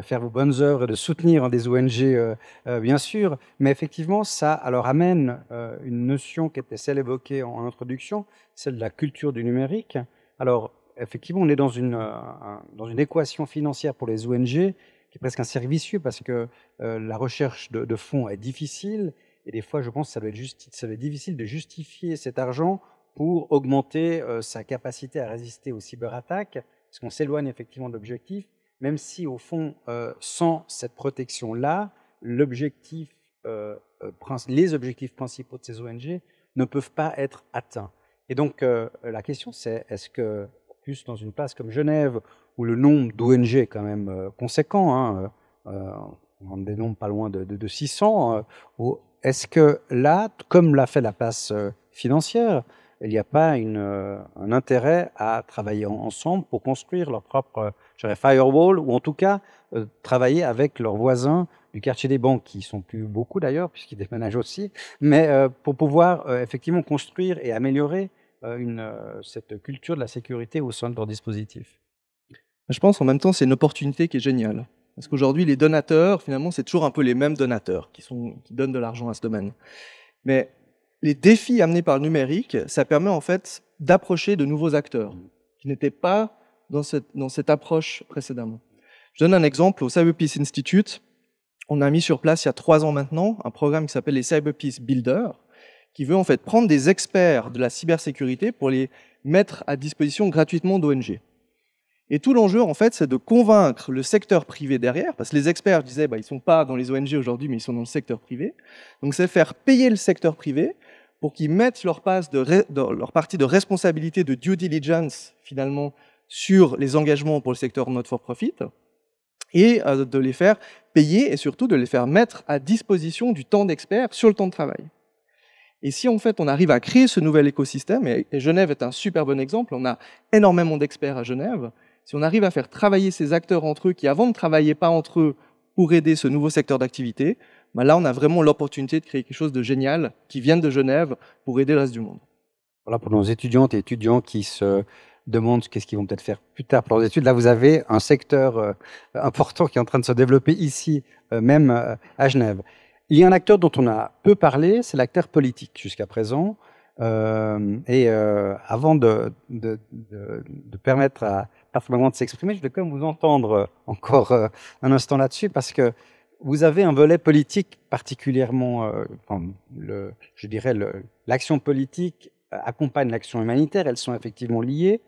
faire vos bonnes œuvres et de soutenir des ONG, bien sûr, mais effectivement, ça alors amène une notion qui était celle évoquée en introduction, celle de la culture du numérique. Alors, effectivement, on est dans une équation financière pour les ONG qui est presque un cercle vicieux parce que la recherche de fonds est difficile. Et des fois, je pense que ça doit être difficile de justifier cet argent pour augmenter sa capacité à résister aux cyberattaques, parce qu'on s'éloigne effectivement de l'objectif, même si au fond, sans cette protection-là, les objectifs principaux de ces ONG ne peuvent pas être atteints. Et donc, la question, c'est est-ce que, plus dans une place comme Genève, où le nombre d'ONG est quand même conséquent, on dénombre pas loin de 600, est-ce que là, comme l'a fait la place financière, il n'y a pas un intérêt à travailler ensemble pour construire leur propre firewall, ou en tout cas travailler avec leurs voisins du quartier des banques, qui ne sont plus beaucoup d'ailleurs, puisqu'ils déménagent aussi, mais pour pouvoir effectivement construire et améliorer cette culture de la sécurité au sein de leur dispositif? Je pense en même temps c'est une opportunité qui est géniale. Parce qu'aujourd'hui, les donateurs, finalement, c'est toujours un peu les mêmes donateurs qui donnent de l'argent à ce domaine. Mais les défis amenés par le numérique, ça permet en fait d'approcher de nouveaux acteurs qui n'étaient pas dans cette approche précédemment. Je donne un exemple. Au Cyber Peace Institute, on a mis sur place il y a 3 ans maintenant un programme qui s'appelle les Cyber Peace Builders, qui veut en fait prendre des experts de la cybersécurité pour les mettre à disposition gratuitement d'ONG. Et tout l'enjeu, en fait, c'est de convaincre le secteur privé derrière, parce que les experts, je disais, ils ne sont pas dans les ONG aujourd'hui, mais ils sont dans le secteur privé. Donc, c'est faire payer le secteur privé pour qu'ils mettent leur partie de responsabilité de due diligence, finalement, sur les engagements pour le secteur not for profit, et de les faire payer, et surtout de les faire mettre à disposition du temps d'experts sur le temps de travail. Et si en fait on arrive à créer ce nouvel écosystème, et Genève est un super bon exemple, on a énormément d'experts à Genève, si on arrive à faire travailler ces acteurs entre eux qui avant ne travaillaient pas entre eux pour aider ce nouveau secteur d'activité, là on a vraiment l'opportunité de créer quelque chose de génial qui vienne de Genève pour aider le reste du monde. Voilà, pour nos étudiantes et étudiants qui se demandent qu'est-ce qu'ils vont peut-être faire plus tard pour leurs études, là vous avez un secteur important qui est en train de se développer ici, même à Genève. Il y a un acteur dont on a peu parlé, c'est l'acteur politique jusqu'à présent. Avant de permettre à Patrick de s'exprimer, je vais quand même vous entendre encore un instant là-dessus, parce que vous avez un volet politique particulièrement, je dirais, l'action politique accompagne l'action humanitaire, elles sont effectivement liées.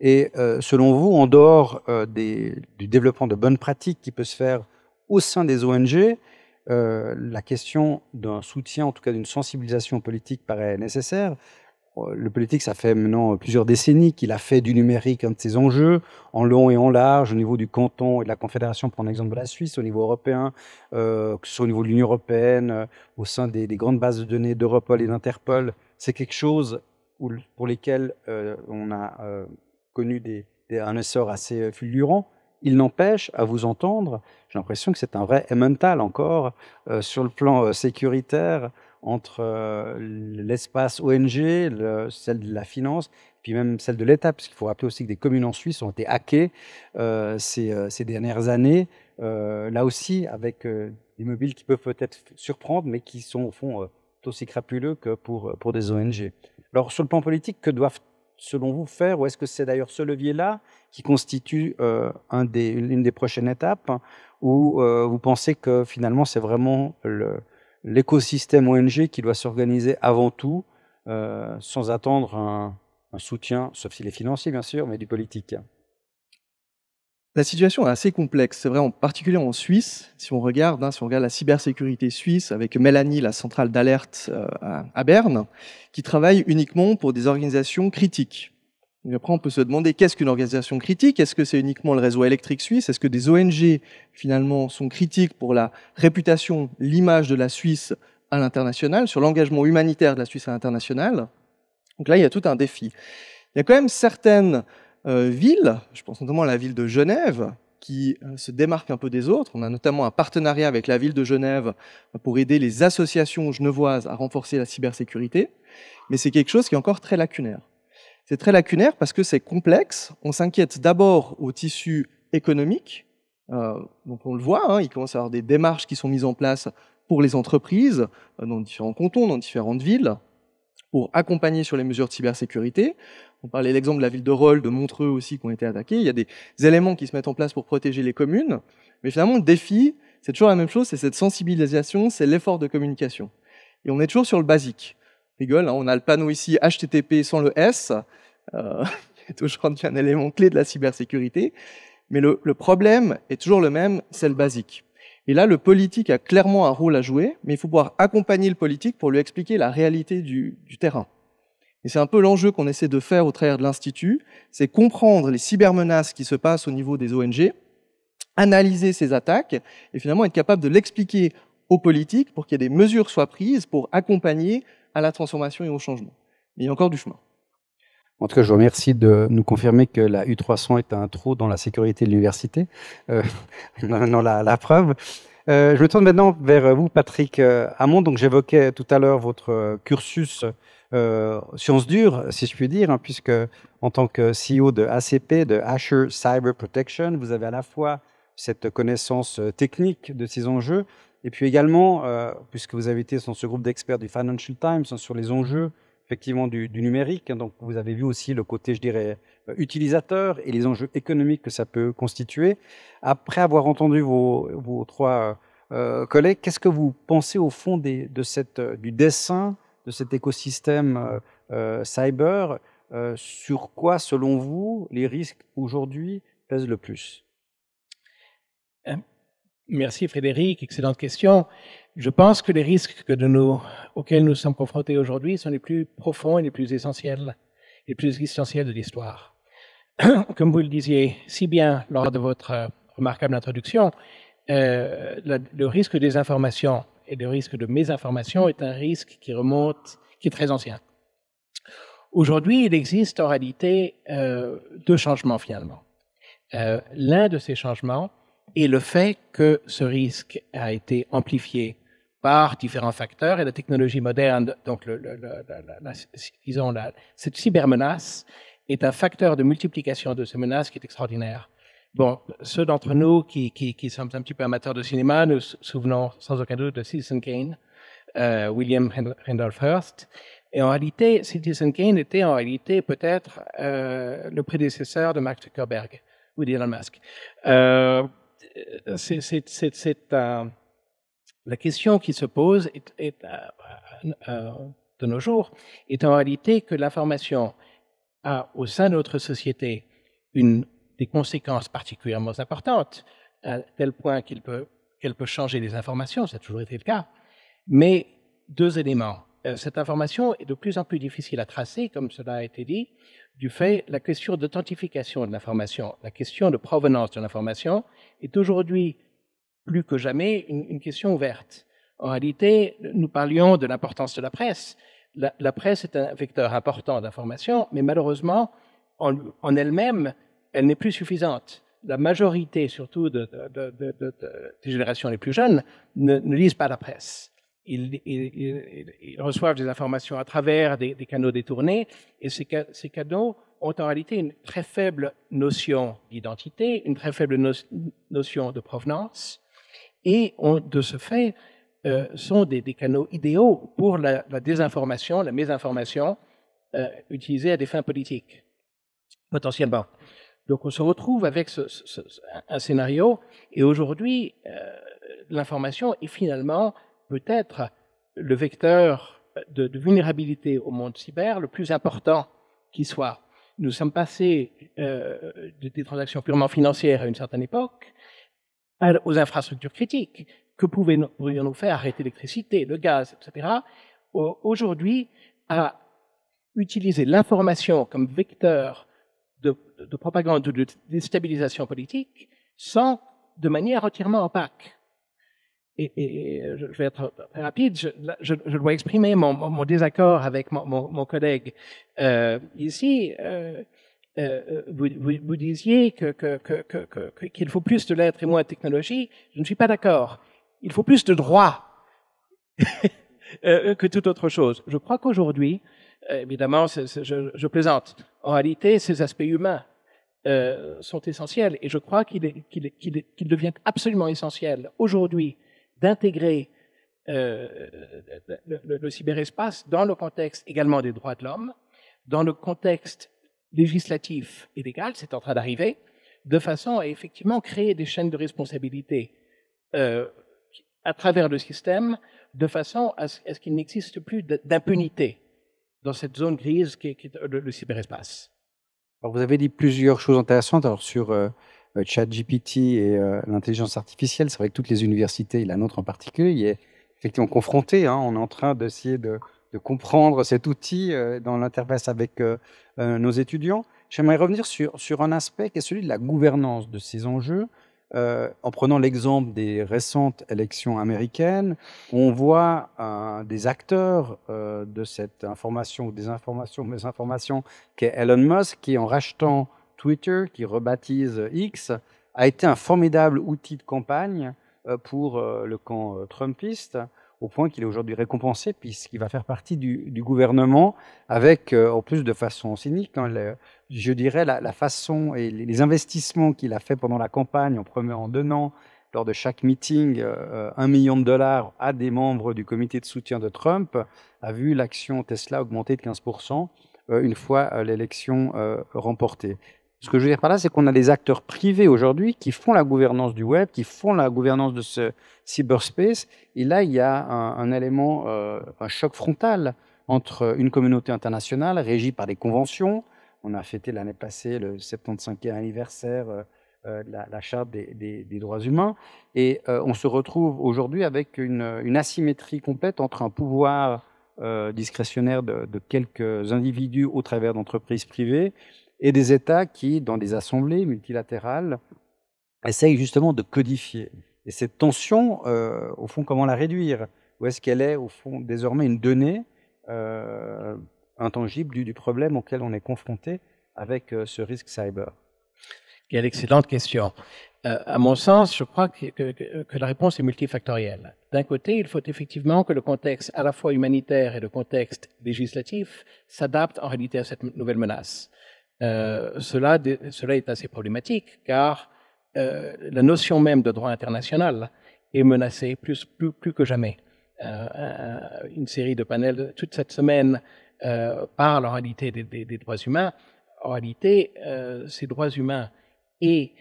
Et selon vous, en dehors du développement de bonnes pratiques qui peut se faire au sein des ONG, la question d'un soutien, en tout cas d'une sensibilisation politique, paraît nécessaire. Le politique, ça fait maintenant plusieurs décennies qu'il a fait du numérique un de ses enjeux, en long et en large, au niveau du canton et de la Confédération, pour l'exemple de la Suisse, au niveau européen, que ce soit au niveau de l'Union européenne, au sein des grandes bases de données d'Europol et d'Interpol. C'est quelque chose pour lesquels on a connu un essor assez fulgurant. Il n'empêche, à vous entendre, j'ai l'impression que c'est un vrai emmental encore sur le plan sécuritaire entre l'espace ONG, celle de la finance, puis même celle de l'État, parce qu'il faut rappeler aussi que des communes en Suisse ont été hackées ces dernières années, là aussi avec des mobiles qui peuvent peut-être surprendre, mais qui sont au fond aussi crapuleux que pour des ONG. Alors sur le plan politique, que doivent selon vous faire, ou est-ce que c'est d'ailleurs ce levier-là qui constitue une des prochaines étapes, ou vous pensez que finalement c'est vraiment l'écosystème ONG qui doit s'organiser avant tout, sans attendre un soutien, sauf s'il est financier bien sûr, mais du politique? La situation est assez complexe, c'est vrai, en particulier en Suisse. Si on regarde la cybersécurité suisse avec Mélanie, la centrale d'alerte à Berne, qui travaille uniquement pour des organisations critiques. Et après, on peut se demander qu'est-ce qu'une organisation critique? Est-ce que c'est uniquement le réseau électrique suisse? Est-ce que des ONG, finalement, sont critiques pour la réputation, l'image de la Suisse à l'international, sur l'engagement humanitaire de la Suisse à l'international? Donc là, il y a tout un défi. Il y a quand même certaines villes, je pense notamment à la ville de Genève, qui se démarque un peu des autres. On a notamment un partenariat avec la ville de Genève pour aider les associations genevoises à renforcer la cybersécurité, mais c'est quelque chose qui est encore très lacunaire. C'est très lacunaire parce que c'est complexe. On s'inquiète d'abord au tissu économique, donc on le voit, il commence à y avoir des démarches qui sont mises en place pour les entreprises dans différents cantons, dans différentes villes, pour accompagner sur les mesures de cybersécurité. On parlait de l'exemple de la ville de Rolle, de Montreux aussi, qui ont été attaqués. Il y a des éléments qui se mettent en place pour protéger les communes. Mais finalement, le défi, c'est toujours la même chose, c'est cette sensibilisation, c'est l'effort de communication. Et on est toujours sur le basique. Rigole, on a le panneau ici HTTP sans le S, qui est toujours un élément clé de la cybersécurité. Mais le problème est toujours le même, c'est le basique. Et là, le politique a clairement un rôle à jouer, mais il faut pouvoir accompagner le politique pour lui expliquer la réalité du terrain. Et c'est un peu l'enjeu qu'on essaie de faire au travers de l'Institut, c'est comprendre les cybermenaces qui se passent au niveau des ONG, analyser ces attaques, et finalement être capable de l'expliquer aux politiques pour qu'il y ait des mesures soient prises pour accompagner à la transformation et au changement. Mais il y a encore du chemin. En tout cas, je vous remercie de nous confirmer que la U300 est un trou dans la sécurité de l'université. On a maintenant la preuve. Je me tourne maintenant vers vous, Patrick Hamon. Donc, j'évoquais tout à l'heure votre cursus sciences dures, si je puis dire, puisque en tant que CEO de ACP, de Azure Cyber Protection, vous avez à la fois cette connaissance technique de ces enjeux, et puis également, puisque vous avez été dans ce groupe d'experts du Financial Times sur les enjeux effectivement du numérique. Donc, vous avez vu aussi le côté, je dirais, utilisateur et les enjeux économiques que ça peut constituer. Après avoir entendu vos trois collègues, qu'est-ce que vous pensez au fond du dessin de cet écosystème cyber? Sur quoi, selon vous, les risques aujourd'hui pèsent le plus? Merci Frédéric, excellente question. Je pense que les risques auxquels nous sommes confrontés aujourd'hui sont les plus profonds et les plus essentiels de l'histoire. Comme vous le disiez si bien lors de votre remarquable introduction, le risque des informations et le risque de mésinformation est un risque qui est très ancien. Aujourd'hui, il existe en réalité deux changements finalement. L'un de ces changements est le fait que ce risque a été amplifié par différents facteurs et la technologie moderne, donc cette cybermenace est un facteur de multiplication de ces menaces qui est extraordinaire. Bon, ceux d'entre nous qui sommes un petit peu amateurs de cinéma, nous souvenons sans aucun doute de Citizen Kane, William Randolph Hearst. Et en réalité, Citizen Kane était en réalité peut-être le prédécesseur de Mark Zuckerberg ou d'Elon Musk. La question qui se pose de nos jours est en réalité que l'information a au sein de notre société des conséquences particulièrement importantes, à tel point qu'elle peut changer les informations, ça a toujours été le cas, mais deux éléments. Cette information est de plus en plus difficile à tracer, comme cela a été dit, du fait la question d'authentification de l'information, la question de provenance de l'information est aujourd'hui plus que jamais une question ouverte. En réalité, nous parlions de l'importance de la presse. La presse est un vecteur important d'information, mais malheureusement, en elle-même, elle n'est plus suffisante. La majorité, surtout des générations les plus jeunes, ne lisent pas la presse. Ils reçoivent des informations à travers des canaux détournés, et ces canaux ont en réalité une très faible notion d'identité, une très faible notion de provenance, et de ce fait sont des canaux idéaux pour la désinformation, la mésinformation utilisée à des fins politiques, potentiellement. Donc on se retrouve avec un scénario, et aujourd'hui, l'information est finalement peut-être le vecteur de vulnérabilité au monde cyber le plus important qui soit. Nous sommes passés des transactions purement financières à une certaine époque aux infrastructures critiques. Que pourrions-nous faire? Arrêter l'électricité, le gaz, etc. Aujourd'hui, à utiliser l'information comme vecteur de propagande ou de déstabilisation politique de manière entièrement opaque. Et je vais être très rapide, je dois exprimer mon désaccord avec mon collègue. Ici, vous disiez qu'il faut plus de lettres et moins de technologie. Je ne suis pas d'accord. Il faut plus de droits que toute autre chose. Je crois qu'aujourd'hui, évidemment, je plaisante, en réalité, ces aspects humains sont essentiels. Et je crois qu'il devient absolument essentiel aujourd'hui d'intégrer le cyberespace dans le contexte également des droits de l'homme, dans le contexte législatif et légal, c'est en train d'arriver, de façon à effectivement créer des chaînes de responsabilité à travers le système, de façon à ce qu'il n'existe plus d'impunité dans cette zone grise qui est le cyberespace. Alors vous avez dit plusieurs choses intéressantes sur ChatGPT et l'intelligence artificielle. C'est vrai que toutes les universités, et la nôtre en particulier, y est effectivement confrontée. On est en train d'essayer de comprendre cet outil dans l'interface avec nos étudiants. J'aimerais revenir sur un aspect qui est celui de la gouvernance de ces enjeux. En prenant l'exemple des récentes élections américaines, on voit des acteurs de cette information ou désinformation, mésinformation, qu'est Elon Musk, qui en rachetant Twitter, qui rebaptise X, a été un formidable outil de campagne pour le camp trumpiste, au point qu'il est aujourd'hui récompensé puisqu'il va faire partie du gouvernement avec, en plus de façon cynique, je dirais la façon et les investissements qu'il a fait pendant la campagne en donnant lors de chaque meeting, 1 million de dollars à des membres du comité de soutien de Trump, a vu l'action Tesla augmenter de 15% une fois l'élection remportée. Ce que je veux dire par là, c'est qu'on a des acteurs privés aujourd'hui qui font la gouvernance du web, qui font la gouvernance de ce cyberspace. Et là, il y a un élément, un choc frontal entre une communauté internationale régie par des conventions. On a fêté l'année passée le 75e anniversaire de la Charte des droits humains. Et on se retrouve aujourd'hui avec une asymétrie complète entre un pouvoir discrétionnaire de quelques individus au travers d'entreprises privées et des États qui, dans des assemblées multilatérales, essayent justement de codifier. Et cette tension, au fond, comment la réduire? Où est-ce qu'elle est, au fond, désormais une donnée intangible du problème auquel on est confronté avec ce risque cyber? Quelle excellente question. À mon sens, je crois que la réponse est multifactorielle. D'un côté, il faut effectivement que le contexte à la fois humanitaire et le contexte législatif s'adaptent en réalité à cette nouvelle menace. Cela est assez problématique car la notion même de droit international est menacée plus que jamais. Une série de panels toute cette semaine parle en réalité des droits humains. En réalité, ces droits humains et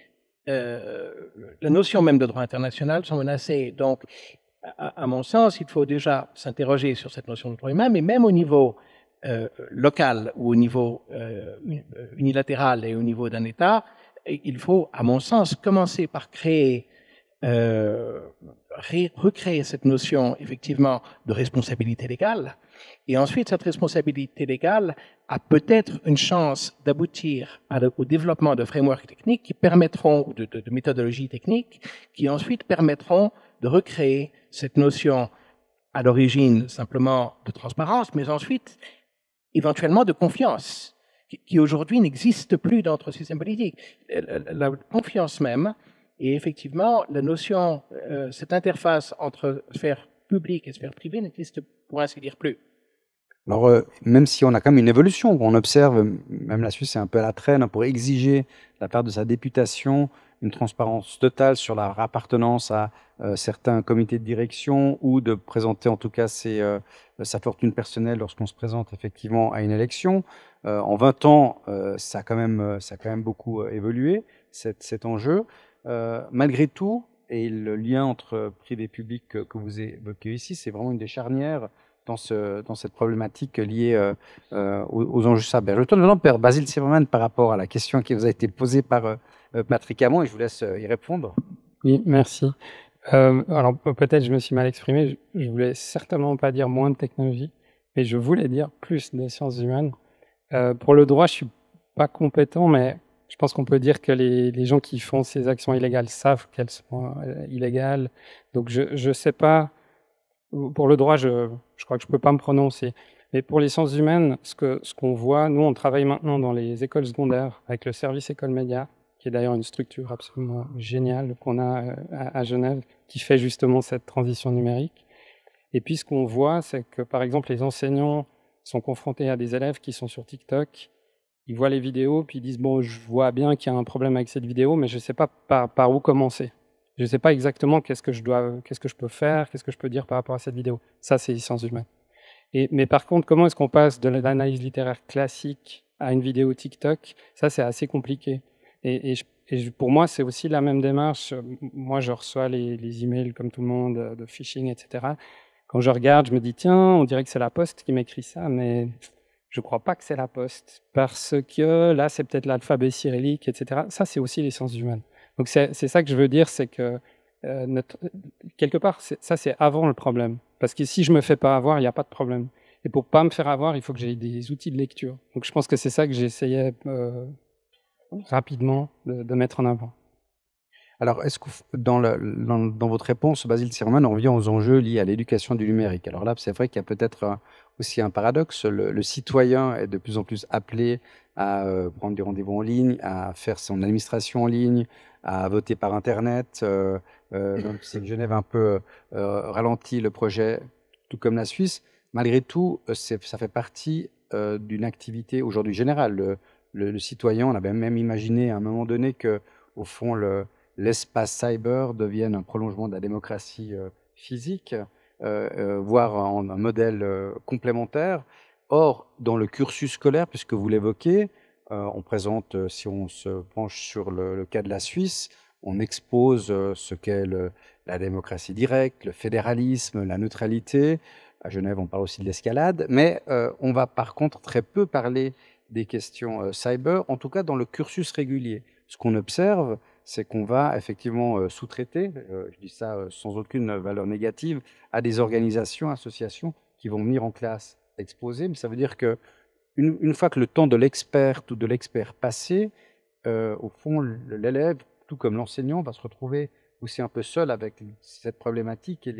la notion même de droit international sont menacés. Donc, à mon sens, il faut déjà s'interroger sur cette notion de droit humain, mais même au niveau local ou au niveau unilatéral et au niveau d'un État, il faut, à mon sens, commencer par recréer cette notion, effectivement, de responsabilité légale. Et ensuite, cette responsabilité légale a peut-être une chance d'aboutir au développement de frameworks techniques qui permettront, de méthodologies techniques, qui ensuite permettront de recréer cette notion à l'origine simplement de transparence, mais ensuite éventuellement de confiance, qui aujourd'hui n'existe plus dans notre système politique. La confiance même, et effectivement, la notion, cette interface entre sphère publique et sphère privée n'existe pour ainsi dire plus. Alors, même si on a quand même une évolution, on observe, même la Suisse est un peu à la traîne pour exiger de la part de sa députation une transparence totale sur la appartenance à certains comités de direction ou de présenter en tout cas sa fortune personnelle lorsqu'on se présente effectivement à une élection. En 20 ans, ça a quand même beaucoup évolué, cet enjeu. Malgré tout, et le lien entre privé et public que vous évoquez ici, c'est vraiment une des charnières dans cette problématique liée aux enjeux cyber. Je retourne maintenant vers Basil Zimmerman par rapport à la question qui vous a été posée par Patrick Hamon et je vous laisse y répondre. Oui, merci. Alors peut-être je me suis mal exprimé, je voulais certainement pas dire moins de technologie, mais je voulais dire plus des sciences humaines. Pour le droit, je suis pas compétent, mais je pense qu'on peut dire que les gens qui font ces actions illégales savent qu'elles sont illégales. Donc je sais pas. Pour le droit, je crois que je peux pas me prononcer. Mais pour les sciences humaines, ce qu'on voit, nous on travaille maintenant dans les écoles secondaires avec le service école média, qui est d'ailleurs une structure absolument géniale qu'on a à Genève, qui fait justement cette transition numérique. Et puis ce qu'on voit, c'est que par exemple les enseignants sont confrontés à des élèves qui sont sur TikTok, ils voient les vidéos, puis ils disent bon, je vois bien qu'il y a un problème avec cette vidéo, mais je ne sais pas par où commencer. Je ne sais pas exactement qu'est-ce que je peux faire, qu'est-ce que je peux dire par rapport à cette vidéo. Ça, c'est les sciences humaines. Mais par contre, comment est-ce qu'on passe de l'analyse littéraire classique à une vidéo TikTok? Ça, c'est assez compliqué. Et pour moi, c'est aussi la même démarche. Moi, je reçois les emails comme tout le monde de phishing, etc. Quand je regarde, je me dis tiens, on dirait que c'est la Poste qui m'écrit ça, mais je ne crois pas que c'est la Poste parce que là, c'est peut-être l'alphabet cyrillique, etc. Ça, c'est aussi les sciences humaines. Donc c'est ça que je veux dire, c'est que quelque part, ça c'est avant le problème. Parce que si je me fais pas avoir, il n'y a pas de problème. Et pour pas me faire avoir, il faut que j'ai des outils de lecture. Donc je pense que c'est ça que j'essayais rapidement de mettre en avant. Alors, est-ce que dans votre réponse, Basil Zimmerman, on revient aux enjeux liés à l'éducation du numérique? Alors là, c'est vrai qu'il y a peut-être aussi un paradoxe. Le citoyen est de plus en plus appelé à prendre des rendez-vous en ligne, à faire son administration en ligne, à voter par Internet. C'est Genève un peu ralenti le projet, tout comme la Suisse. Malgré tout, ça fait partie d'une activité aujourd'hui générale. Le citoyen, on avait même imaginé à un moment donné que, au fond, l'espace cyber devienne un prolongement de la démocratie physique, voire un modèle complémentaire. Or, dans le cursus scolaire, puisque vous l'évoquez, on présente, si on se penche sur le cas de la Suisse, on expose ce qu'est la démocratie directe, le fédéralisme, la neutralité. À Genève, on parle aussi de l'escalade, mais on va par contre très peu parler des questions cyber, en tout cas dans le cursus régulier. Ce qu'on observe, c'est qu'on va effectivement sous-traiter, je dis ça sans aucune valeur négative, à des organisations, associations qui vont venir en classe exposer, mais ça veut dire que une fois que le temps de l'expert ou de l'expert passé, au fond, l'élève, tout comme l'enseignant, va se retrouver aussi un peu seul avec cette problématique et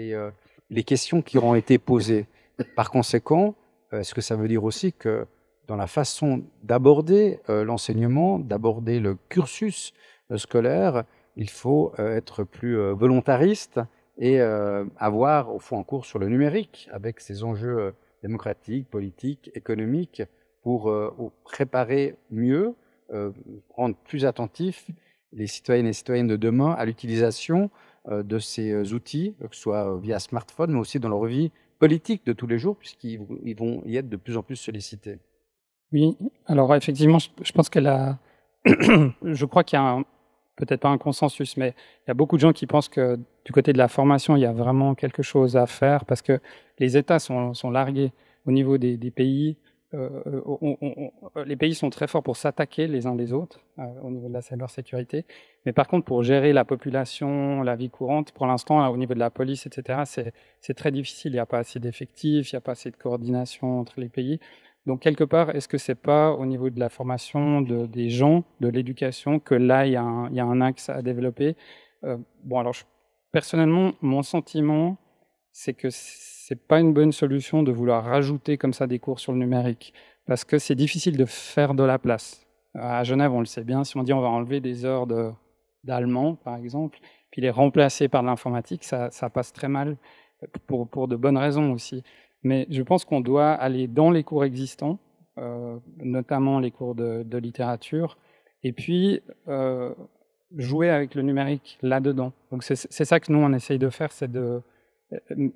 les questions qui auront été posées. Par conséquent, est-ce que ça veut dire aussi que dans la façon d'aborder l'enseignement, d'aborder le cursus scolaire, il faut être plus volontariste et avoir au fond un cours sur le numérique avec ses enjeux démocratiques, politiques, économiques pour préparer mieux, rendre plus attentifs les citoyennes et citoyennes de demain à l'utilisation de ces outils, que ce soit via smartphone, mais aussi dans leur vie politique de tous les jours, puisqu'ils vont y être de plus en plus sollicités. Oui, alors effectivement, je pense je crois qu'il y a peut-être pas un consensus, mais il y a beaucoup de gens qui pensent que du côté de la formation, il y a vraiment quelque chose à faire parce que les États sont largués au niveau des pays. Les pays sont très forts pour s'attaquer les uns des autres au niveau de la cybersécurité, mais par contre pour gérer la population, la vie courante, pour l'instant au niveau de la police, etc., c'est très difficile. Il n'y a pas assez d'effectifs, il n'y a pas assez de coordination entre les pays. Donc quelque part, est-ce que c'est pas au niveau de la formation des gens, de l'éducation, que là il y a un axe à développer? Bon alors personnellement, mon sentiment, c'est que c'est pas une bonne solution de vouloir rajouter comme ça des cours sur le numérique, parce que c'est difficile de faire de la place. À Genève, on le sait bien, si on dit on va enlever des heures d'allemand, par exemple, puis les remplacer par de l'informatique, ça passe très mal, pour de bonnes raisons aussi. Mais je pense qu'on doit aller dans les cours existants, notamment les cours de littérature, et puis jouer avec le numérique là-dedans. Donc c'est ça que nous, on essaye de faire,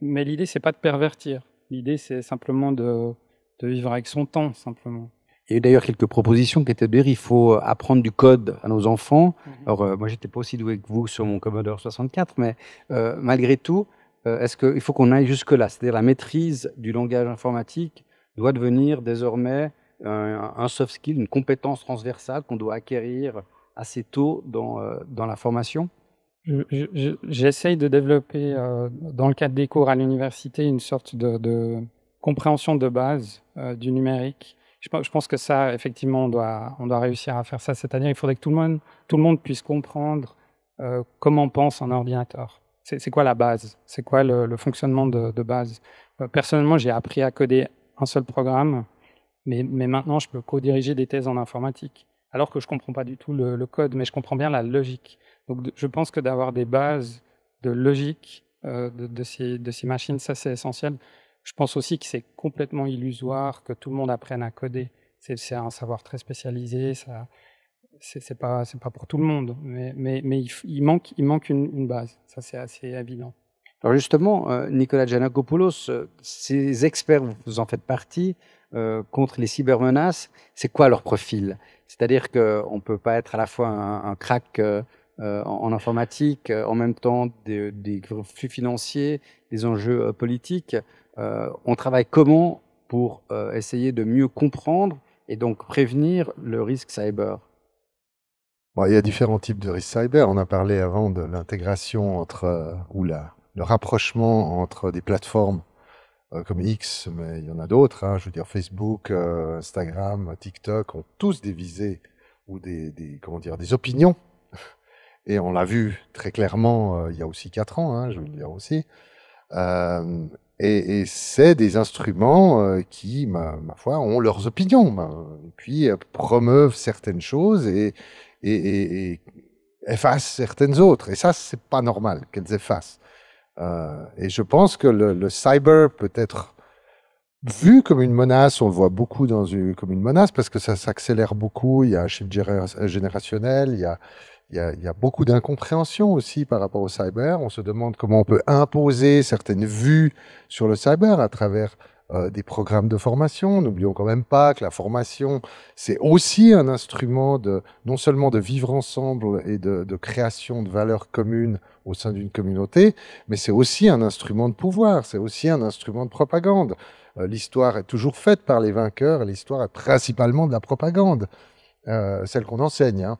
mais l'idée, c'est pas de pervertir. L'idée, c'est simplement de vivre avec son temps, simplement. Il y a eu d'ailleurs quelques propositions qui étaient de dire il faut apprendre du code à nos enfants. Alors, moi, j'étais pas aussi doué que vous sur mon Commodore 64, mais malgré tout, est-ce qu'il faut qu'on aille jusque-là? C'est-à-dire la maîtrise du langage informatique doit devenir désormais un soft skill, une compétence transversale qu'on doit acquérir assez tôt dans la formation? J'essaye de développer, dans le cadre des cours à l'université, une sorte de compréhension de base du numérique. Je pense que ça, effectivement, on doit réussir à faire ça cette année. Il faudrait que tout le monde puisse comprendre comment pense un ordinateur. C'est quoi la base? C'est quoi le fonctionnement de base? Personnellement, j'ai appris à coder un seul programme, mais maintenant, je peux co-diriger des thèses en informatique, alors que je ne comprends pas du tout le code, mais je comprends bien la logique. Donc, je pense que d'avoir des bases de logique de ces machines, ça, c'est essentiel. Je pense aussi que c'est complètement illusoire que tout le monde apprenne à coder. C'est un savoir très spécialisé, ça, c'est pas pour tout le monde, mais il manque une base, ça c'est assez évident. Alors justement, Nicolas Giannakopoulos, ces experts, vous en faites partie, contre les cybermenaces, c'est quoi leur profil? C'est-à-dire qu'on ne peut pas être à la fois un crack en informatique, en même temps des flux financiers, des enjeux politiques. On travaille comment pour essayer de mieux comprendre et donc prévenir le risque cyber? Bon, il y a différents types de risques cyber. On a parlé avant de l'intégration entre, le rapprochement entre des plateformes comme X, mais il y en a d'autres. Je veux dire, Facebook, Instagram, TikTok ont tous des visées ou des opinions. Et on l'a vu très clairement il y a aussi 4 ans, je veux dire aussi. Et c'est des instruments qui, ma foi, ont leurs opinions, et puis promeuvent certaines choses et effacent certaines autres. Et ça, c'est pas normal qu'elles effacent. Et je pense que le cyber peut être vu comme une menace, on le voit beaucoup comme une menace parce que ça s'accélère beaucoup. Il y a un shift générationnel, il il y a beaucoup d'incompréhension aussi par rapport au cyber. On se demande comment on peut imposer certaines vues sur le cyber à travers des programmes de formation. N'oublions quand même pas que la formation, c'est aussi un instrument non seulement de vivre ensemble et de création de valeurs communes au sein d'une communauté, mais c'est aussi un instrument de pouvoir, c'est aussi un instrument de propagande. L'histoire est toujours faite par les vainqueurs, et l'histoire est principalement de la propagande, celle qu'on enseigne. Hein.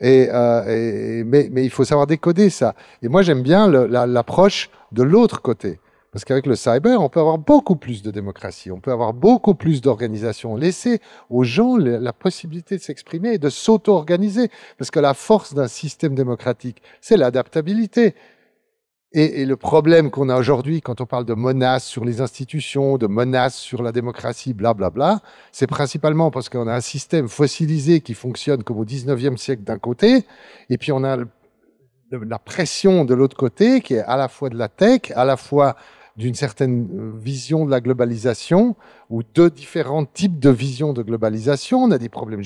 Mais il faut savoir décoder ça. Et moi, j'aime bien l'approche de l'autre côté. Parce qu'avec le cyber, on peut avoir beaucoup plus de démocratie, on peut avoir beaucoup plus d'organisation. Laisser aux gens la possibilité de s'exprimer et de s'auto-organiser. Parce que la force d'un système démocratique, c'est l'adaptabilité. Et le problème qu'on a aujourd'hui, quand on parle de menaces sur les institutions, de menaces sur la démocratie, blablabla, c'est principalement parce qu'on a un système fossilisé qui fonctionne comme au 19e siècle d'un côté, et puis on a la pression de l'autre côté, qui est à la fois de la tech, à la fois d'une certaine vision de la globalisation, ou deux différents types de visions de globalisation. On a des problèmes,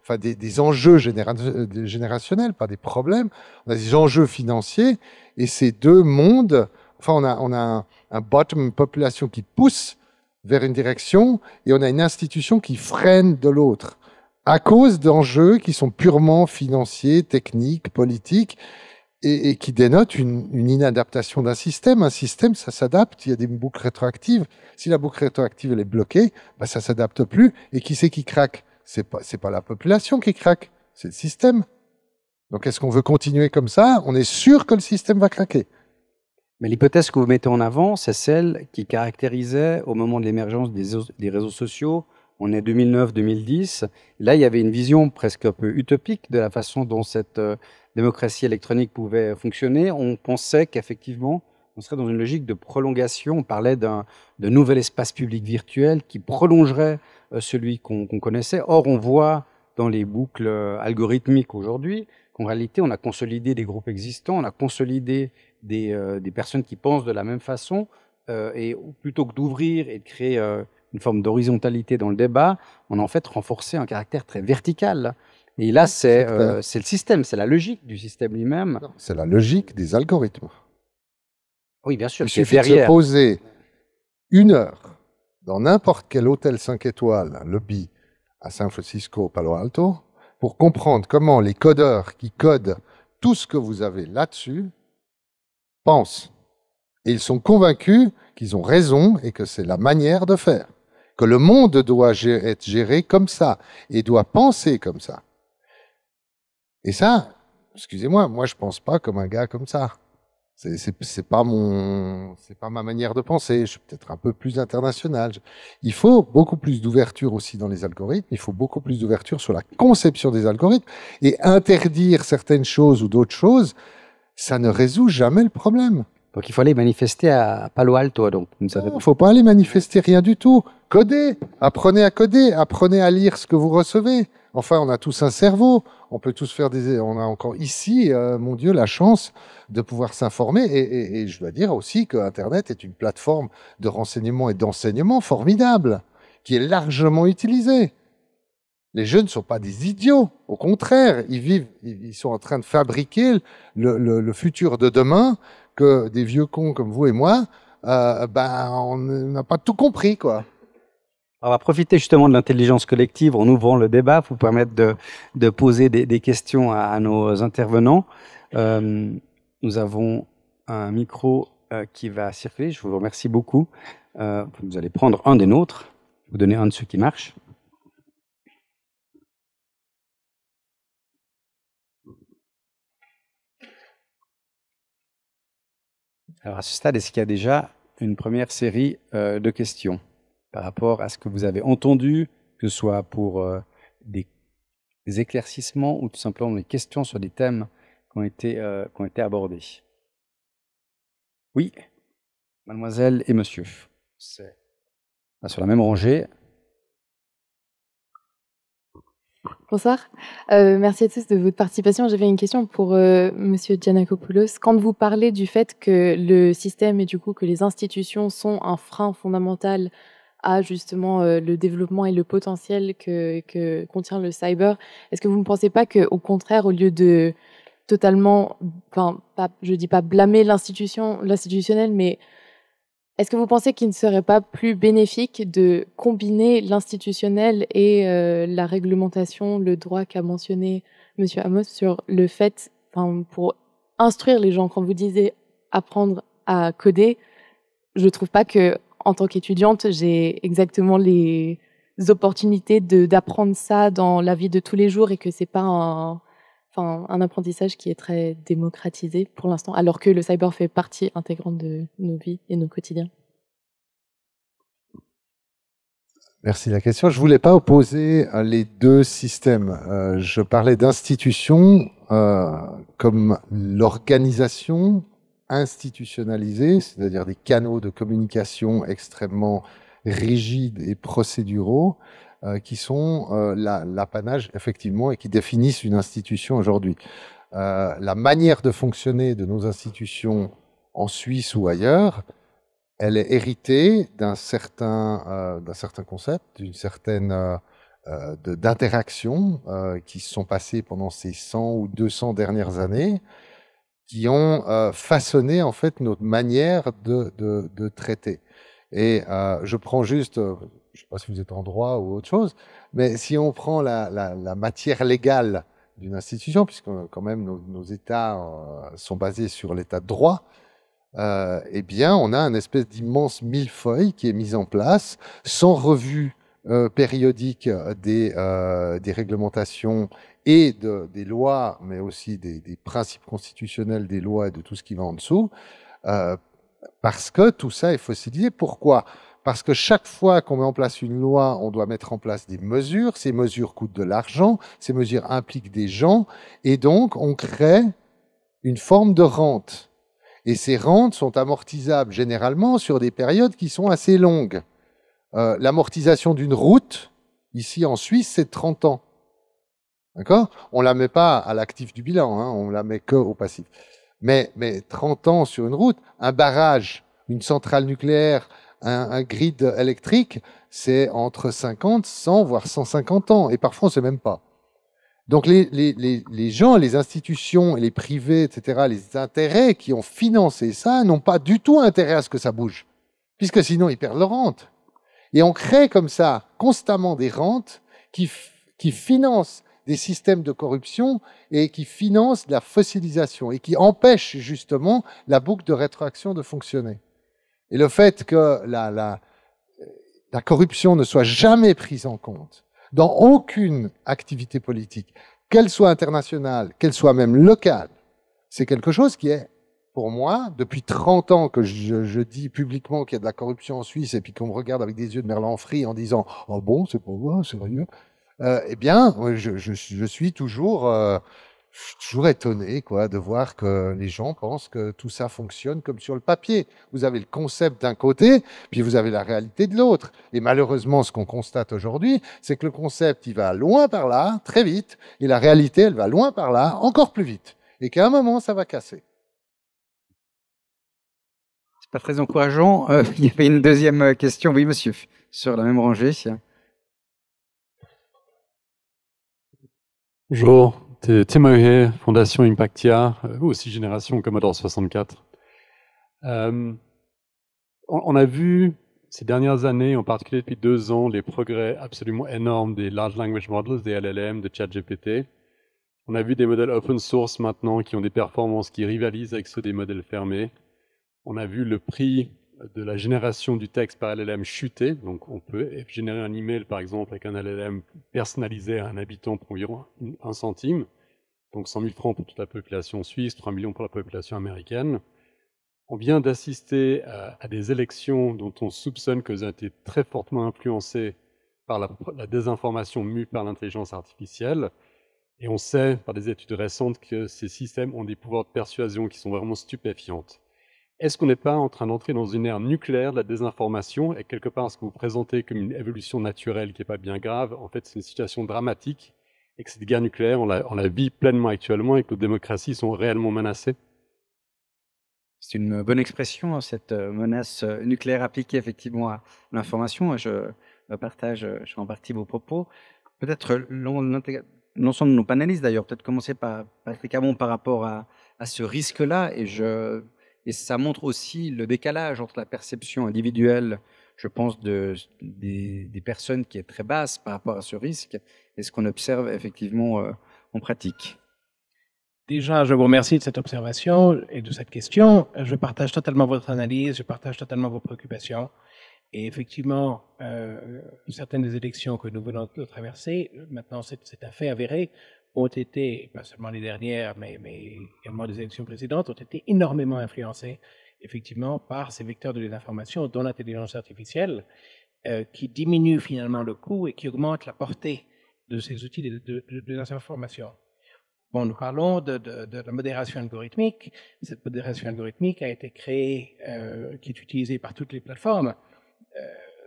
enfin des enjeux générationnels, pas des problèmes. On a des enjeux financiers, et ces deux mondes, enfin on a un bottom population qui pousse vers une direction, et on a une institution qui freine de l'autre, à cause d'enjeux qui sont purement financiers, techniques, politiques, et qui dénote une inadaptation d'un système. Un système, ça s'adapte, il y a des boucles rétroactives. Si la boucle rétroactive elle est bloquée, bah, ça s'adapte plus. Et qui c'est qui craque? C'est pas la population qui craque, c'est le système. Donc est-ce qu'on veut continuer comme ça? On est sûr que le système va craquer. Mais l'hypothèse que vous mettez en avant, c'est celle qui caractérisait au moment de l'émergence des réseaux sociaux. On est 2009-2010. Là, il y avait une vision presque un peu utopique de la façon dont cette démocratie électronique pouvait fonctionner. On pensait qu'effectivement, on serait dans une logique de prolongation. On parlait de nouvel espace public virtuel qui prolongerait celui qu'on connaissait. Or, on voit dans les boucles algorithmiques aujourd'hui qu'en réalité, on a consolidé des groupes existants, on a consolidé des personnes qui pensent de la même façon. Et plutôt que d'ouvrir et de créer une forme d'horizontalité dans le débat, on a en fait renforcé un caractère très vertical. Et là, c'est le système, c'est la logique du système lui-même. C'est la logique des algorithmes. Oui, bien sûr. Il suffit de se poser 1 heure dans n'importe quel hôtel 5 étoiles, un lobby à San Francisco, Palo Alto, pour comprendre comment les codeurs qui codent tout ce que vous avez là-dessus pensent. Et ils sont convaincus qu'ils ont raison et que c'est la manière de faire. Que le monde doit être géré comme ça et doit penser comme ça. Et ça, excusez-moi, moi je pense pas comme un gars comme ça. C'est pas ma manière de penser. Je suis peut-être un peu plus international. Il faut beaucoup plus d'ouverture aussi dans les algorithmes. Il faut beaucoup plus d'ouverture sur la conception des algorithmes, et interdire certaines choses ou d'autres choses, ça ne résout jamais le problème. Donc il faut aller manifester à Palo Alto. Donc, il ne faut pas aller manifester rien du tout. Codez, apprenez à lire ce que vous recevez. Enfin, on a tous un cerveau, on peut tous faire on a encore ici, mon Dieu, la chance de pouvoir s'informer. Et je dois dire aussi que Internet est une plateforme de renseignement et d'enseignement formidable, qui est largement utilisée. Les jeunes ne sont pas des idiots, au contraire, ils sont en train de fabriquer le futur de demain, que des vieux cons comme vous et moi, on n'a pas tout compris, quoi. On va profiter justement de l'intelligence collective en ouvrant le débat pour permettre de poser des questions à nos intervenants. Nous avons un micro qui va circuler. Je vous remercie beaucoup. Vous allez prendre un des nôtres, vous donner un de ceux qui marchent. Alors à ce stade, est-ce qu'il y a déjà une première série de questions par rapport à ce que vous avez entendu, que ce soit pour des éclaircissements ou tout simplement des questions sur des thèmes qui ont été abordés? Oui, mademoiselle et monsieur. C'est sur la même rangée. Bonsoir, merci à tous de votre participation. J'avais une question pour Monsieur Giannakopoulos. Quand vous parlez du fait que le système et du coup que les institutions sont un frein fondamental à justement le développement et le potentiel que contient le cyber, est-ce que vous ne pensez pas qu'au contraire, au lieu de totalement, enfin, je dis pas blâmer l'institutionnel, mais est-ce que vous pensez qu'il ne serait pas plus bénéfique de combiner l'institutionnel et la réglementation, le droit qu'a mentionné M. Amos sur le fait, pour instruire les gens, quand vous disiez apprendre à coder, je trouve pas que, en tant qu'étudiante, j'ai exactement les opportunités d'apprendre ça dans la vie de tous les jours et que c'est pas un apprentissage qui est très démocratisé pour l'instant, alors que le cyber fait partie intégrante de nos vies et nos quotidiens. Merci de la question. Je voulais pas opposer les deux systèmes. Je parlais d'institutions comme l'organisation institutionnalisée, c'est-à-dire des canaux de communication extrêmement rigides et procéduraux, qui sont l'apanage, effectivement, et qui définissent une institution aujourd'hui. La manière de fonctionner de nos institutions en Suisse ou ailleurs, elle est héritée d'un certain concept, d'une certaine d'interaction qui se sont passées pendant ces 100 ou 200 dernières années, qui ont façonné en fait notre manière de traiter. Et je prends juste, je ne sais pas si vous êtes en droit ou autre chose, mais si on prend la matière légale d'une institution, puisque quand même nos États sont basés sur l'État de droit, eh bien, on a un espèce d'immense millefeuille qui est mis en place, sans revue périodique des réglementations et des lois, mais aussi des principes constitutionnels des lois et de tout ce qui va en dessous, parce que tout ça est fossilisé. Pourquoi ? Parce que chaque fois qu'on met en place une loi, on doit mettre en place des mesures. Ces mesures coûtent de l'argent, ces mesures impliquent des gens, et donc on crée une forme de rente. Et ces rentes sont amortisables généralement sur des périodes qui sont assez longues. L'amortisation d'une route, ici en Suisse, c'est 30 ans. D'accord ? On ne la met pas à l'actif du bilan, hein, on la met que au passif. Mais 30 ans sur une route, un barrage, une centrale nucléaire, un grid électrique, c'est entre 50, 100, voire 150 ans. Et parfois, on ne sait même pas. Donc les gens, les institutions, les privés, etc., les intérêts qui ont financé ça n'ont pas du tout intérêt à ce que ça bouge, puisque sinon ils perdent leur rente. Et on crée comme ça constamment des rentes qui financent des systèmes de corruption et qui financent de la fossilisation et qui empêchent justement la boucle de rétroaction de fonctionner. Et le fait que la corruption ne soit jamais prise en compte dans aucune activité politique, qu'elle soit internationale, qu'elle soit même locale, c'est quelque chose qui est, pour moi, depuis 30 ans que je dis publiquement qu'il y a de la corruption en Suisse et puis qu'on me regarde avec des yeux de merlan frit en disant « Oh bon, c'est pas vrai, sérieux ?» Eh bien, je suis toujours étonné de voir que les gens pensent que tout ça fonctionne comme sur le papier. Vous avez le concept d'un côté, puis vous avez la réalité de l'autre. Et malheureusement, ce qu'on constate aujourd'hui, c'est que le concept, il va loin par là, très vite, et la réalité, elle va loin par là, encore plus vite. Et qu'à un moment, ça va casser. C'est pas très encourageant. Il y avait une deuxième question. Oui, monsieur, sur la même rangée. Bonjour, c'est Tim O'Hare, Fondation Impactia, aussi génération Commodore 64. On a vu ces dernières années, en particulier depuis 2 ans, les progrès absolument énormes des Large Language Models, des LLM, de ChatGPT. On a vu des modèles open source maintenant qui ont des performances qui rivalisent avec ceux des modèles fermés. On a vu le prix de la génération du texte par LLM chuter. Donc on peut générer un email par exemple avec un LLM personnalisé à un habitant pour environ 1 centime. Donc 100 000 francs pour toute la population suisse, 3 millions pour la population américaine. On vient d'assister à des élections dont on soupçonne qu'elles ont été très fortement influencées par la désinformation mue par l'intelligence artificielle. Et on sait par des études récentes que ces systèmes ont des pouvoirs de persuasion qui sont vraiment stupéfiantes. Est-ce qu'on n'est pas en train d'entrer dans une ère nucléaire de la désinformation et quelque part ce que vous présentez comme une évolution naturelle qui n'est pas bien grave, en fait c'est une situation dramatique et que cette guerre nucléaire, on la vit pleinement actuellement et que nos démocraties sont réellement menacées? C'est une bonne expression, cette menace nucléaire appliquée effectivement à l'information. Je partage en partie vos propos. Peut-être l'ensemble de nos panélistes d'ailleurs. Peut-être commencer par Patrick Hamon par rapport à ce risque-là. Et ça montre aussi le décalage entre la perception individuelle, je pense, des personnes qui est très basse par rapport à ce risque et ce qu'on observe effectivement en pratique. Déjà, je vous remercie de cette observation et de cette question. Je partage totalement votre analyse, je partage totalement vos préoccupations. Et effectivement, certaines des élections que nous venons de traverser, maintenant c'est un fait avéré, ont été, pas seulement les dernières, mais également les élections précédentes, ont été énormément influencées, effectivement, par ces vecteurs de désinformation, dont l'intelligence artificielle, qui diminue finalement le coût et qui augmente la portée de ces outils de désinformation. Bon, nous parlons de la modération algorithmique. Cette modération algorithmique a été créée, qui est utilisée par toutes les plateformes.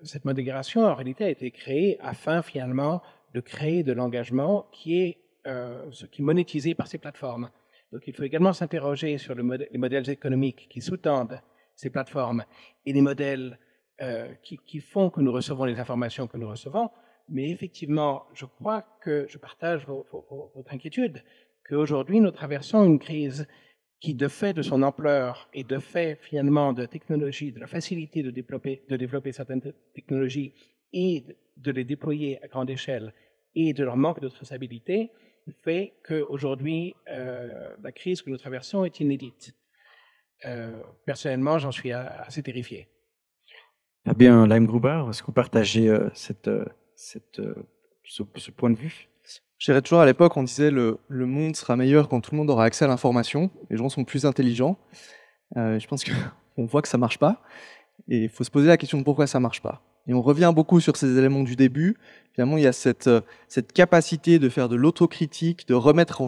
Cette modération, en réalité, a été créée afin, finalement, de créer de l'engagement qui est monétisé par ces plateformes. Donc, il faut également s'interroger sur les modèles économiques qui sous-tendent ces plateformes et les modèles qui font que nous recevons les informations que nous recevons. Mais effectivement, je crois que je partage votre inquiétude, qu'aujourd'hui, nous traversons une crise qui, de fait de son ampleur et de fait, finalement, de technologie, de la facilité de développer certaines technologies et de les déployer à grande échelle et de leur manque de traçabilité, fait qu'aujourd'hui, la crise que nous traversons est inédite. Personnellement, j'en suis assez terrifié. Fabien Leimgruber, est-ce que vous partagez ce point de vue? Je dirais toujours à l'époque, on disait le monde sera meilleur quand tout le monde aura accès à l'information, les gens sont plus intelligents. Je pense qu'on voit que ça marche pas, et il faut se poser la question de pourquoi ça marche pas. Et on revient beaucoup sur ces éléments du début. Finalement, il y a cette capacité de faire de l'autocritique, de remettre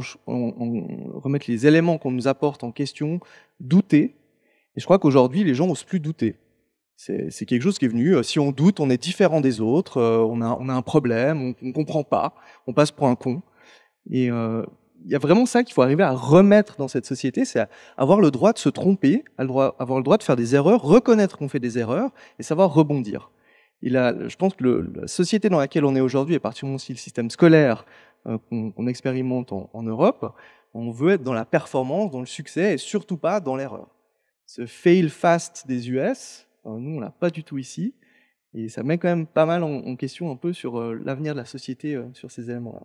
les éléments qu'on nous apporte en question, douter. Et je crois qu'aujourd'hui, les gens n'osent plus douter. C'est quelque chose qui est venu, si on doute, on est différent des autres, on a un problème, on ne comprend pas, on passe pour un con. Et il y a vraiment ça qu'il faut arriver à remettre dans cette société, c'est avoir le droit de se tromper, avoir le droit de faire des erreurs, reconnaître qu'on fait des erreurs et savoir rebondir. Et là, je pense que la société dans laquelle on est aujourd'hui, et particulièrement aussi le système scolaire qu'on expérimente en Europe, on veut être dans la performance, dans le succès et surtout pas dans l'erreur. Ce fail fast des US, nous, on l'a pas du tout ici. Et ça met quand même pas mal en question un peu sur l'avenir de la société sur ces éléments-là.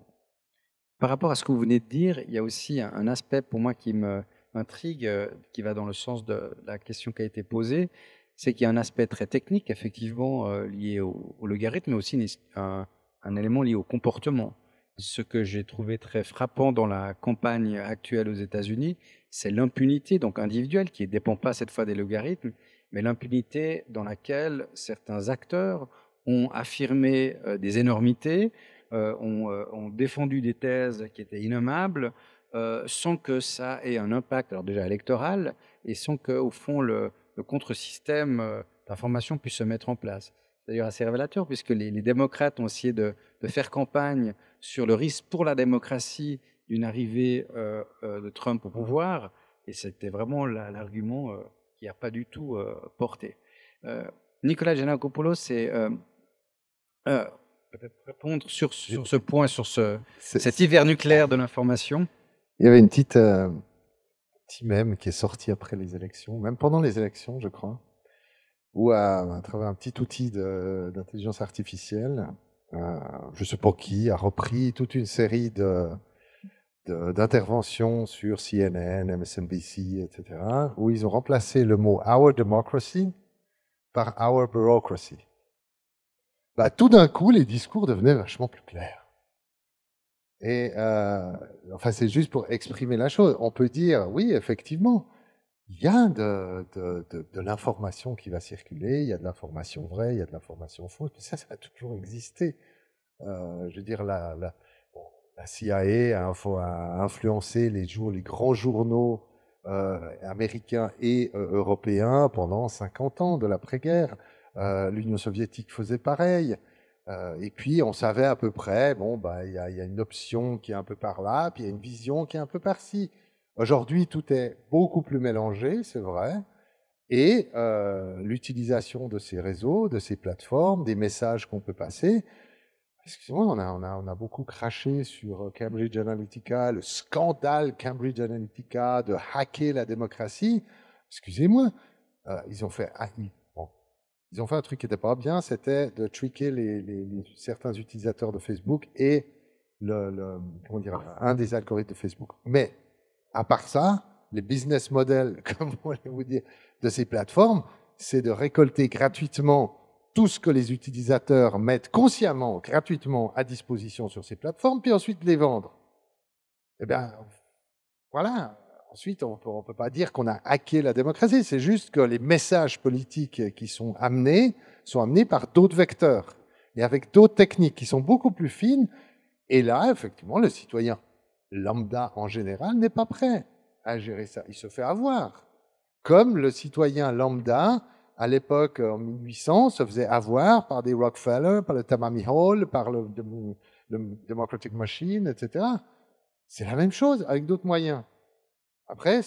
Par rapport à ce que vous venez de dire, il y a aussi un aspect pour moi qui m'intrigue, qui va dans le sens de la question qui a été posée, c'est qu'il y a un aspect très technique, effectivement, lié au logarithme, mais aussi un élément lié au comportement. Ce que j'ai trouvé très frappant dans la campagne actuelle aux États-Unis, c'est l'impunité, donc individuelle, qui ne dépend pas cette fois des logarithmes, mais l'impunité dans laquelle certains acteurs ont affirmé des énormités, ont défendu des thèses qui étaient innommables, sans que ça ait un impact, alors déjà électoral, et sans qu'au fond le contre-système d'information puisse se mettre en place. C'est d'ailleurs assez révélateur, puisque les démocrates ont essayé de faire campagne sur le risque pour la démocratie d'une arrivée de Trump au pouvoir, et c'était vraiment l'argument qui n'a pas du tout porté. Nicolas Giannakopoulos, c'est peut-être répondre sur ce point, sur cet hiver nucléaire de l'information. Il y avait une petite mème qui est sortie après les élections, même pendant les élections, je crois, où à travers un petit outil d'intelligence artificielle, je ne sais pas qui, a repris toute une série d'interventions sur CNN, MSNBC, etc., où ils ont remplacé le mot « our democracy » par « our bureaucracy ». Bah, tout d'un coup, les discours devenaient vachement plus clairs. Et enfin, c'est juste pour exprimer la chose. On peut dire, oui, effectivement, il y a de l'information qui va circuler, il y a de l'information vraie, il y a de l'information fausse, mais ça a toujours existé. Je veux dire, la CIA a influencé les grands journaux américains et européens pendant 50 ans de l'après-guerre. L'Union soviétique faisait pareil. Et puis, on savait à peu près, bon, bah, y a une option qui est un peu par là, puis il y a une vision qui est un peu par-ci. Aujourd'hui, tout est beaucoup plus mélangé, c'est vrai. Et l'utilisation de ces réseaux, de ces plateformes, des messages qu'on peut passer, Excusez-moi, on a beaucoup craché sur Cambridge Analytica, le scandale Cambridge Analytica de hacker la démocratie. Excusez-moi, ils ont fait un truc qui n'était pas bien, c'était de tricker certains utilisateurs de Facebook et comment dire, un des algorithmes de Facebook. Mais à part ça, les business models, comme on allait vous dire, de ces plateformes, c'est de récolter gratuitement tout ce que les utilisateurs mettent consciemment, gratuitement à disposition sur ces plateformes, puis ensuite les vendre. Eh bien, voilà. Ensuite, on ne peut pas dire qu'on a hacké la démocratie. C'est juste que les messages politiques qui sont amenés par d'autres vecteurs et avec d'autres techniques qui sont beaucoup plus fines. Et là, effectivement, le citoyen lambda en général n'est pas prêt à gérer ça. Il se fait avoir. Comme le citoyen lambda, à l'époque, en 1800, se faisait avoir par des Rockefeller, par le Tammany Hall, par le Democratic Machine, etc. C'est la même chose avec d'autres moyens. Après,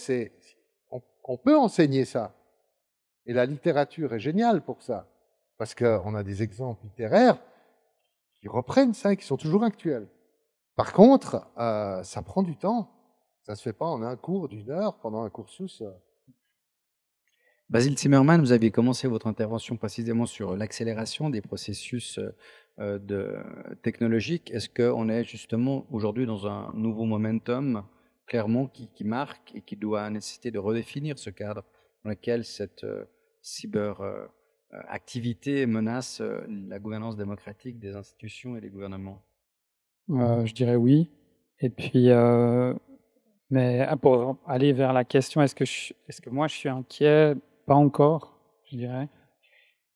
on peut enseigner ça. Et la littérature est géniale pour ça. Parce qu'on a des exemples littéraires qui reprennent ça et qui sont toujours actuels. Par contre, ça prend du temps. Ça ne se fait pas en un cours d'1 heure pendant un cursus. Basil Zimmerman, vous aviez commencé votre intervention précisément sur l'accélération des processus technologiques. Est-ce qu'on est justement aujourd'hui dans un nouveau momentum clairement qui marque et qui doit nécessiter de redéfinir ce cadre dans lequel cette cyber-activité menace la gouvernance démocratique des institutions et des gouvernements? Je dirais oui. Et puis, mais pour aller vers la question, est-ce que moi je suis inquiet? Pas encore, je dirais.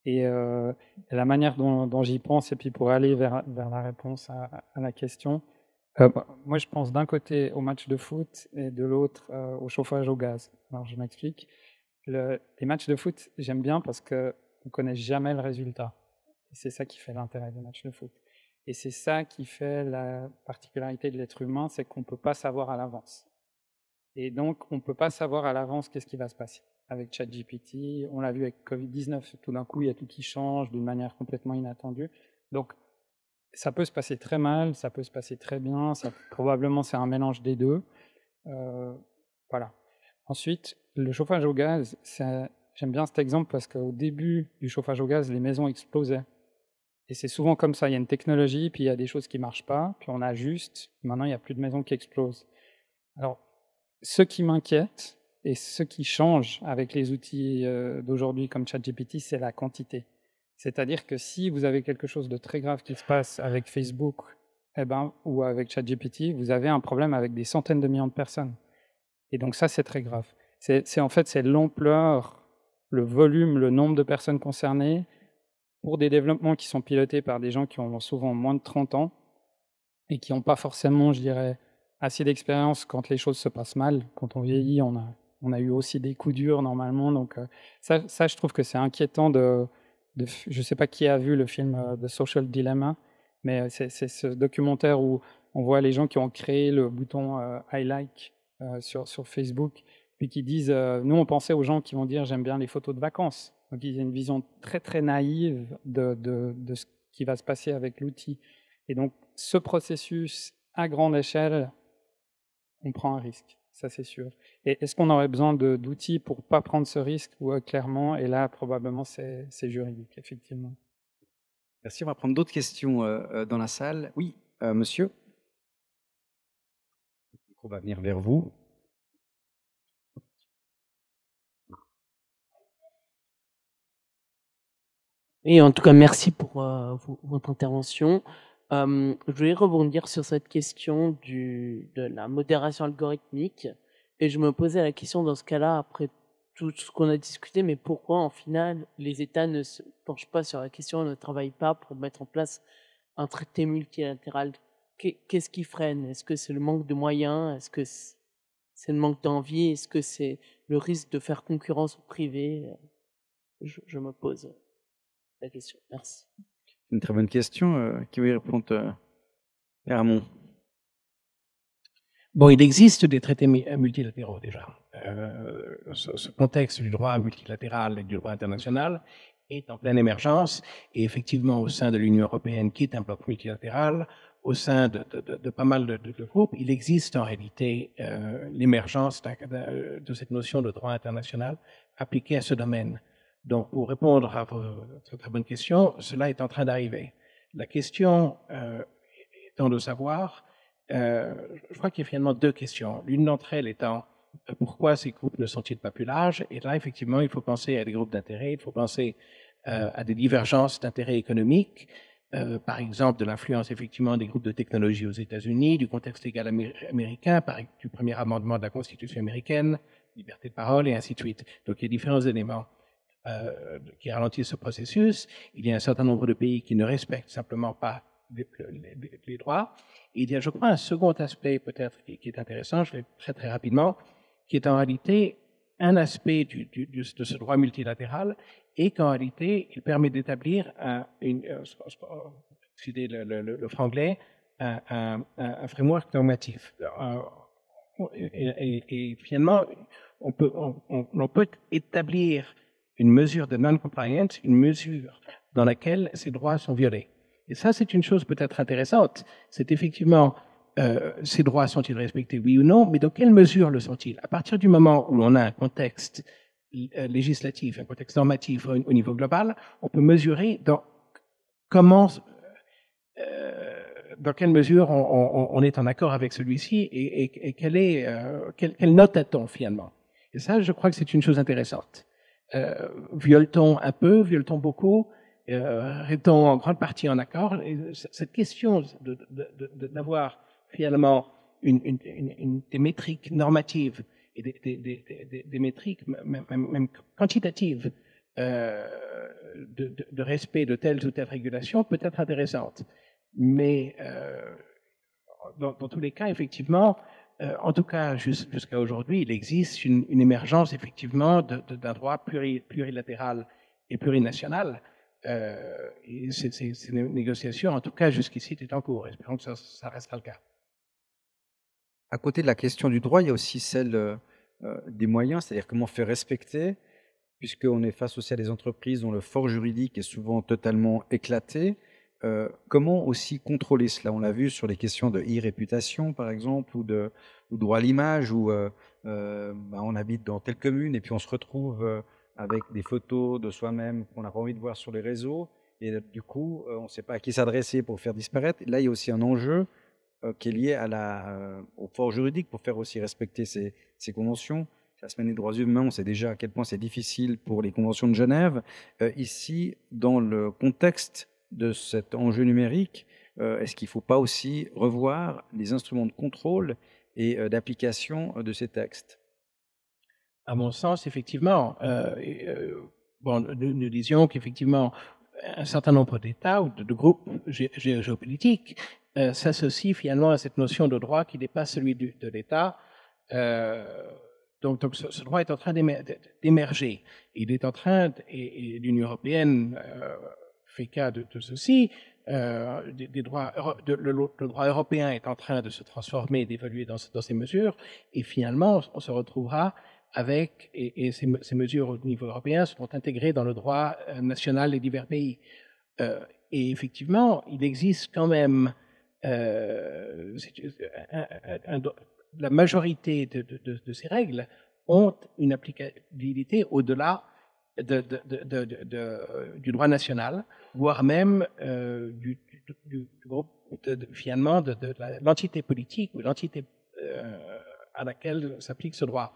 Et la manière dont j'y pense, et puis pour aller vers la réponse à la question, moi je pense d'un côté au match de foot et de l'autre au chauffage au gaz. Alors je m'explique. Les matchs de foot, j'aime bien parce qu'on ne connaît jamais le résultat. Et c'est ça qui fait l'intérêt des matchs de foot. Et c'est ça qui fait la particularité de l'être humain, c'est qu'on ne peut pas savoir à l'avance. Et donc, on ne peut pas savoir à l'avance qu'est-ce qui va se passer. Avec ChatGPT, on l'a vu avec Covid-19, tout d'un coup, il y a tout qui change d'une manière complètement inattendue. Donc, ça peut se passer très mal, ça peut se passer très bien, probablement c'est un mélange des deux. Voilà. Ensuite, le chauffage au gaz, j'aime bien cet exemple parce qu'au début du chauffage au gaz, les maisons explosaient. Et c'est souvent comme ça, il y a une technologie, puis il y a des choses qui ne marchent pas, puis on ajuste, maintenant il n'y a plus de maisons qui explosent. Alors, ce qui m'inquiète, et ce qui change avec les outils d'aujourd'hui comme ChatGPT, c'est la quantité. C'est-à-dire que si vous avez quelque chose de très grave qui se passe avec Facebook ou avec ChatGPT, vous avez un problème avec des centaines de millions de personnes. Et donc ça, c'est très grave. C'est l'ampleur, le volume, le nombre de personnes concernées pour des développements qui sont pilotés par des gens qui ont souvent moins de 30 ans et qui n'ont pas forcément, je dirais, assez d'expérience quand les choses se passent mal. Quand on vieillit, on a eu aussi des coups durs normalement. Donc ça, je trouve que c'est inquiétant je ne sais pas qui a vu le film The Social Dilemma, mais c'est ce documentaire où on voit les gens qui ont créé le bouton I like sur Facebook, puis qui disent nous on pensait aux gens qui vont dire j'aime bien les photos de vacances. Donc ils ont une vision très très naïve de ce qui va se passer avec l'outil. Et donc ce processus à grande échelle, on prend un risque, ça c'est sûr. Et est-ce qu'on aurait besoin d'outils pour ne pas prendre ce risque? Clairement, et là probablement c'est juridique, effectivement. Merci, on va prendre d'autres questions dans la salle. Oui, monsieur. On va venir vers vous. Et en tout cas, merci pour votre intervention. Je voulais rebondir sur cette question de la modération algorithmique. Et je me posais la question dans ce cas-là, après tout ce qu'on a discuté, mais pourquoi, en final, les États ne se penchent pas sur la question, ne travaillent pas pour mettre en place un traité multilatéral? Qu'est-ce qui freine? Est-ce que c'est le manque de moyens? Est-ce que c'est le manque d'envie? Est-ce que c'est le risque de faire concurrence au privé? Je me pose la question. Merci. Une très bonne question. Qui veut y répondre? Ramon. Bon, il existe des traités multilatéraux déjà. Ce contexte du droit multilatéral et du droit international est en pleine émergence, et effectivement au sein de l'Union européenne, qui est un bloc multilatéral, au sein de pas mal de groupes, il existe en réalité l'émergence de cette notion de droit international appliqué à ce domaine. Donc, pour répondre à votre très bonne question, cela est en train d'arriver. La question étant de savoir, je crois qu'il y a finalement deux questions. L'une d'entre elles étant pourquoi ces groupes ne sont-ils pas plus larges? Et là, effectivement, il faut penser à des groupes d'intérêt, il faut penser à des divergences d'intérêts économiques, par exemple de l'influence effectivement des groupes de technologie aux États-Unis, du contexte légal américain, du premier amendement de la Constitution américaine, liberté de parole et ainsi de suite. Donc il y a différents éléments qui ralentissent ce processus. Il y a un certain nombre de pays qui ne respectent simplement pas les droits. Et il y a, je crois, un second aspect peut-être qui est intéressant, je vais très très rapidement, qui est en réalité un aspect de ce droit multilatéral et qu'en réalité, il permet d'établir le franglais, un framework normatif. Et finalement, on peut établir une mesure de non-compliance, une mesure dans laquelle ces droits sont violés. Et ça, c'est une chose peut-être intéressante. C'est effectivement, ces droits sont-ils respectés, oui ou non, mais dans quelle mesure le sont-ils? À partir du moment où on a un contexte législatif, un contexte normatif au niveau global, on peut mesurer dans quelle mesure on est en accord avec celui-ci et quelle note a-t-on finalement. Et ça, je crois que c'est une chose intéressante. Viole-t-on un peu, viole-t-on beaucoup, est-on en grande partie en accord? Et cette question d'avoir finalement des métriques normatives et des métriques même quantitatives de respect de telle ou telle régulation peut être intéressante. Mais dans tous les cas, effectivement, en tout cas jusqu'à aujourd'hui, il existe une émergence effectivement d'un droit plurilatéral et plurinational. Et ces négociations, en tout cas jusqu'ici, étaient en cours. Espérons que ça restera le cas. À côté de la question du droit, il y a aussi celle des moyens, c'est-à-dire comment faire respecter, puisqu'on est face aussi à des entreprises dont le fort juridique est souvent totalement éclaté. Comment aussi contrôler cela? On l'a vu sur les questions de e-réputation, par exemple, ou droit à l'image, où on habite dans telle commune et puis on se retrouve avec des photos de soi-même qu'on n'a pas envie de voir sur les réseaux, et du coup, on ne sait pas à qui s'adresser pour faire disparaître. Là, il y a aussi un enjeu qui est lié au fort juridique pour faire aussi respecter ces conventions. La semaine des droits humains, on sait déjà à quel point c'est difficile pour les conventions de Genève. Ici, dans le contexte de cet enjeu numérique, est-ce qu'il ne faut pas aussi revoir les instruments de contrôle et d'application de ces textes? À mon sens, effectivement, nous disions qu'effectivement, un certain nombre d'États ou de groupes géopolitiques s'associent finalement à cette notion de droit qui n'est pas celui de l'État. Donc ce droit est en train d'émerger. Il est en train, et l'Union européenne fait cas de ceci, le droit européen est en train de se transformer, d'évoluer dans ces mesures, et finalement, on se retrouvera avec, et ces mesures au niveau européen seront intégrées dans le droit national des divers pays. Et effectivement, il existe quand même la majorité de ces règles ont une applicabilité au-delà du droit national, voire même du groupe finalement de l'entité politique ou l'entité à laquelle s'applique ce droit.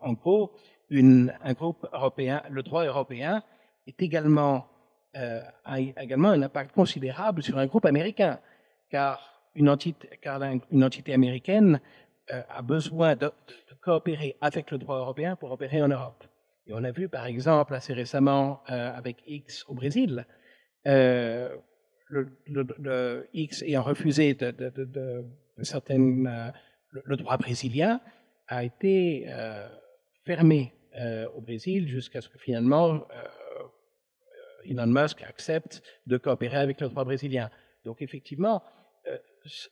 En gros, un groupe européen, le droit européen est a également un impact considérable sur un groupe américain, car une entité américaine a besoin de coopérer avec le droit européen pour opérer en Europe. Et on a vu, par exemple, assez récemment avec X au Brésil, le X ayant refusé le droit brésilien a été fermé au Brésil jusqu'à ce que finalement Elon Musk accepte de coopérer avec le droit brésilien. Donc effectivement,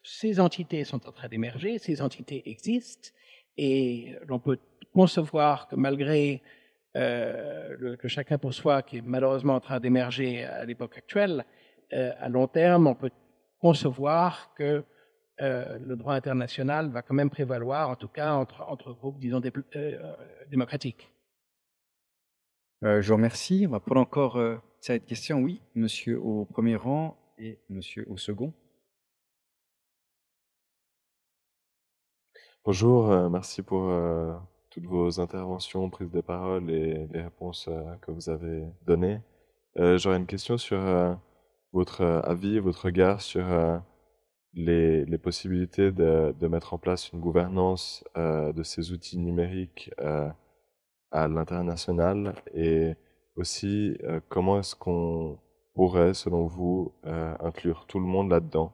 ces entités sont en train d'émerger, ces entités existent, et l'on peut concevoir que malgré que chacun pour soi, qui est malheureusement en train d'émerger à l'époque actuelle, à long terme, on peut concevoir que le droit international va quand même prévaloir, en tout cas entre groupes, disons, démocratiques. Je vous remercie. On va prendre encore cette question. Oui, monsieur au premier rang et monsieur au second. Bonjour, merci pour toutes vos interventions, prises de parole et les réponses que vous avez données. J'aurais une question sur votre avis, votre regard sur les possibilités de mettre en place une gouvernance de ces outils numériques à l'international et aussi comment est-ce qu'on pourrait, selon vous, inclure tout le monde là-dedans?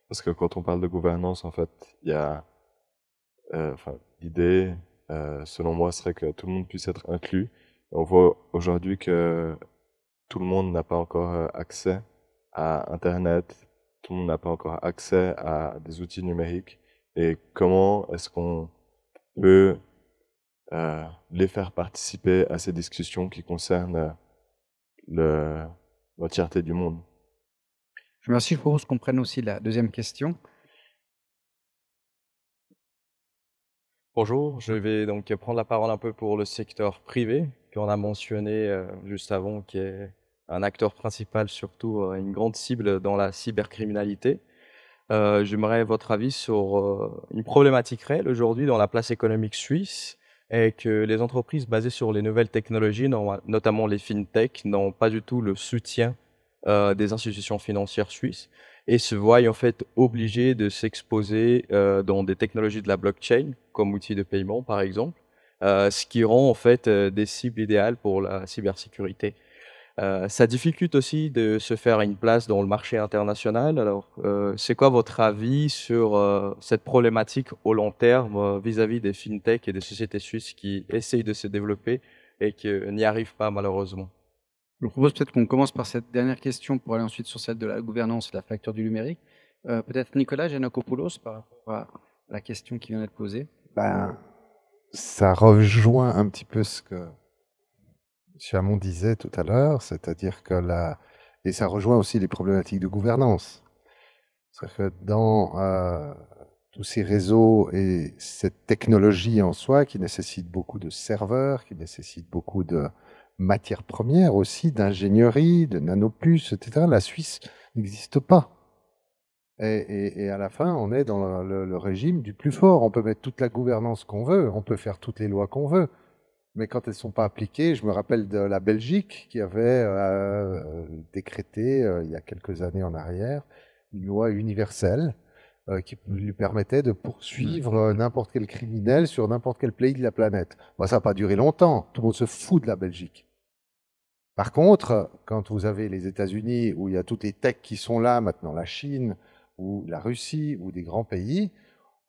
Parce que quand on parle de gouvernance, en fait, il y a l'idée, selon moi, serait que tout le monde puisse être inclus. On voit aujourd'hui que tout le monde n'a pas encore accès à Internet, tout le monde n'a pas encore accès à des outils numériques. Et comment est-ce qu'on peut les faire participer à ces discussions qui concernent l'entièreté du monde? Je vous remercie. Je propose qu'on prenne aussi la deuxième question. Bonjour, je vais donc prendre la parole un peu pour le secteur privé, qu'on a mentionné juste avant, qui est un acteur principal, surtout une grande cible dans la cybercriminalité. J'aimerais votre avis sur une problématique réelle aujourd'hui dans la place économique suisse, et que les entreprises basées sur les nouvelles technologies, notamment les fintech, n'ont pas du tout le soutien des institutions financières suisses et se voient en fait obligés de s'exposer dans des technologies de la blockchain comme outil de paiement par exemple, ce qui rend en fait des cibles idéales pour la cybersécurité. Ça dificulte aussi de se faire une place dans le marché international. Alors, c'est quoi votre avis sur cette problématique au long terme vis-à-vis des fintech et des sociétés suisses qui essayent de se développer et qui n'y arrivent pas malheureusement? Je vous propose peut-être qu'on commence par cette dernière question pour aller ensuite sur celle de la gouvernance et de la fracture du numérique. Peut-être Nicolas Giannakopoulos par rapport à la question qui vient d'être posée. Ça rejoint un petit peu ce que M. Hamon disait tout à l'heure, c'est-à-dire que et ça rejoint aussi les problématiques de gouvernance. C'est-à-dire que dans tous ces réseaux et cette technologie en soi qui nécessite beaucoup de serveurs, qui nécessite beaucoup de matières premières aussi, d'ingénierie, de nanopuces, etc., la Suisse n'existe pas. Et à la fin, on est dans le régime du plus fort. On peut mettre toute la gouvernance qu'on veut, on peut faire toutes les lois qu'on veut, mais quand elles ne sont pas appliquées, je me rappelle de la Belgique qui avait décrété, il y a quelques années en arrière, une loi universelle qui lui permettait de poursuivre n'importe quel criminel sur n'importe quel pays de la planète. Bon, ça n'a pas duré longtemps, tout le monde se fout de la Belgique. Par contre, quand vous avez les États-Unis, où il y a toutes les techs qui sont là, maintenant la Chine, ou la Russie, ou des grands pays,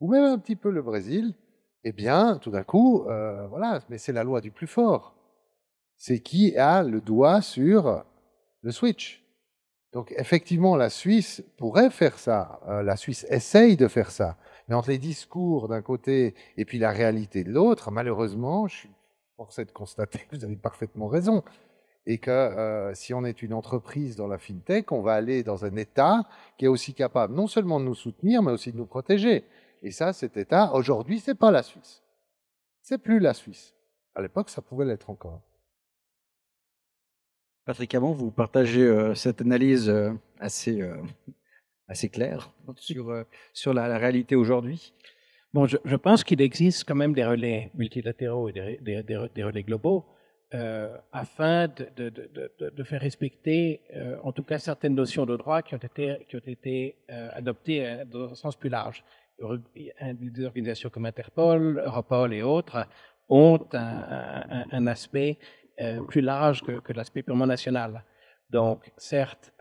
ou même un petit peu le Brésil, eh bien, tout d'un coup, voilà, mais c'est la loi du plus fort. C'est qui a le doigt sur le switch. Donc, effectivement, la Suisse pourrait faire ça. La Suisse essaye de faire ça. Mais entre les discours d'un côté et puis la réalité de l'autre, malheureusement, je suis forcé de constater que vous avez parfaitement raison. Et que si on est une entreprise dans la fintech, on va aller dans un État qui est aussi capable non seulement de nous soutenir, mais aussi de nous protéger. Et ça, cet État, aujourd'hui, c'est pas la Suisse. C'est plus la Suisse. À l'époque, ça pouvait l'être encore. Patrick Hamon, vous partagez cette analyse assez claire sur la réalité aujourd'hui. Bon, je pense qu'il existe quand même des relais multilatéraux et des relais globaux afin de faire respecter, en tout cas, certaines notions de droit qui ont été adoptées dans un sens plus large. Des organisations comme Interpol, Europol et autres ont un aspect plus large que l'aspect purement national. Donc, certes,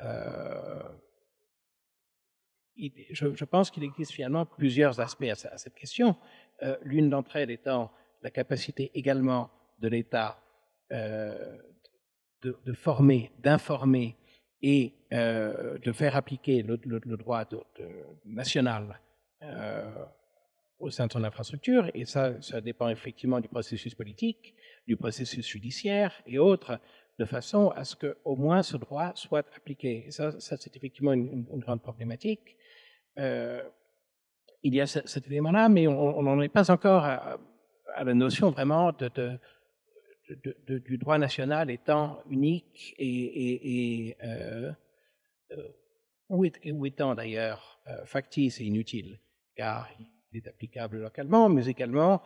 je pense qu'il existe finalement plusieurs aspects à cette question. L'une d'entre elles étant la capacité également de l'État de former, d'informer et de faire appliquer le droit national au sein de son infrastructure, et ça dépend effectivement du processus politique, du processus judiciaire et autres, de façon à ce qu'au moins ce droit soit appliqué. Et ça c'est effectivement une grande problématique. Il y a cet élément-là, mais on n'en est pas encore à la notion vraiment du droit national étant unique ou étant d'ailleurs factice et inutile, car il est applicable localement, mais également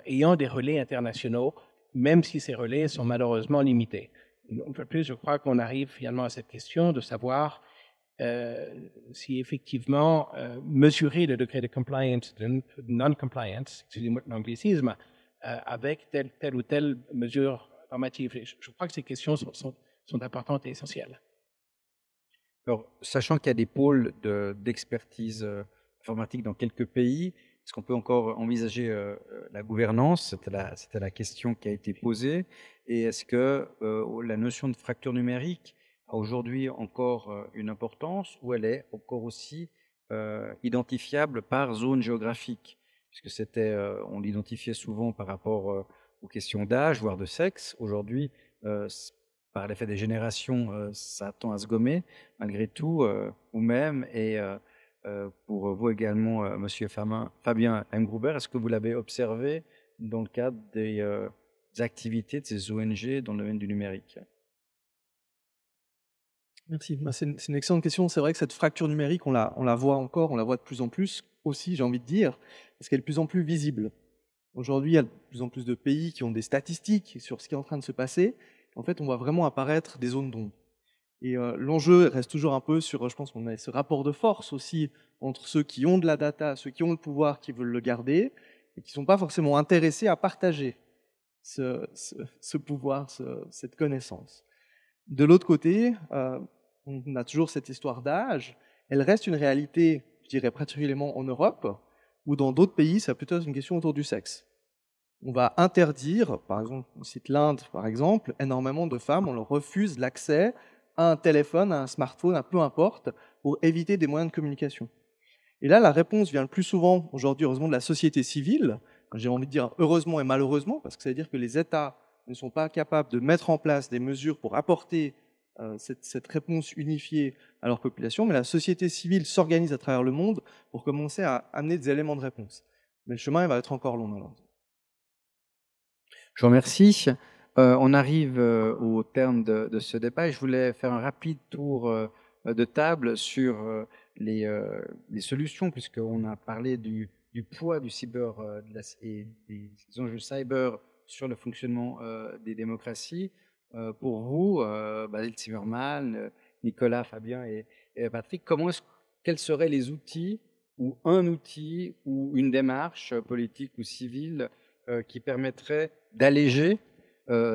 ayant des relais internationaux, même si ces relais sont malheureusement limités. Une fois de plus, je crois qu'on arrive finalement à cette question de savoir si effectivement mesurer le degré de compliance, de non-compliance, excusez-moi l'anglicisme, avec telle ou telle mesure normative. Je crois que ces questions sont importantes et essentielles. Alors, sachant qu'il y a des pôles d'expertise informatique dans quelques pays, est-ce qu'on peut encore envisager la gouvernance? C'était la question qui a été posée. Et est-ce que la notion de fracture numérique a aujourd'hui encore une importance, ou elle est encore aussi identifiable par zone géographique? Puisque on l'identifiait souvent par rapport aux questions d'âge, voire de sexe. Aujourd'hui, par l'effet des générations, ça tend à se gommer. Malgré tout, vous-même et pour vous également, Monsieur Fabien Gruber, est-ce que vous l'avez observé dans le cadre des activités de ces ONG dans le domaine du numérique? Merci. C'est une excellente question. C'est vrai que cette fracture numérique, on la voit encore, on la voit de plus en plus aussi, j'ai envie de dire, parce qu'elle est de plus en plus visible. Aujourd'hui, il y a de plus en plus de pays qui ont des statistiques sur ce qui est en train de se passer. En fait, on voit vraiment apparaître des zones d'ombre. Et l'enjeu reste toujours un peu sur, je pense qu'on a ce rapport de force aussi entre ceux qui ont de la data, ceux qui ont le pouvoir, qui veulent le garder, et qui ne sont pas forcément intéressés à partager ce pouvoir, cette connaissance. De l'autre côté, on a toujours cette histoire d'âge. Elle reste une réalité, je dirais particulièrement en Europe, ou dans d'autres pays, c'est plutôt une question autour du sexe. On va interdire, par exemple, on cite l'Inde, par exemple, énormément de femmes, on leur refuse l'accès à un téléphone, à un smartphone, peu importe, pour éviter des moyens de communication. Et là, la réponse vient le plus souvent, aujourd'hui, heureusement, de la société civile. J'ai envie de dire heureusement et malheureusement, parce que ça veut dire que les États ne sont pas capables de mettre en place des mesures pour apporter cette réponse unifiée à leur population, mais la société civile s'organise à travers le monde pour commencer à amener des éléments de réponse. Mais le chemin il va être encore long, malheureusement. Je vous remercie. On arrive au terme de ce débat et je voulais faire un rapide tour de table sur les solutions, puisqu'on a parlé du poids du cyber et des enjeux cyber sur le fonctionnement des démocraties. Pour vous, Basil Zimmermann, Nicolas, Fabien et Patrick, quels seraient les outils ou un outil ou une démarche politique ou civile qui permettrait d'alléger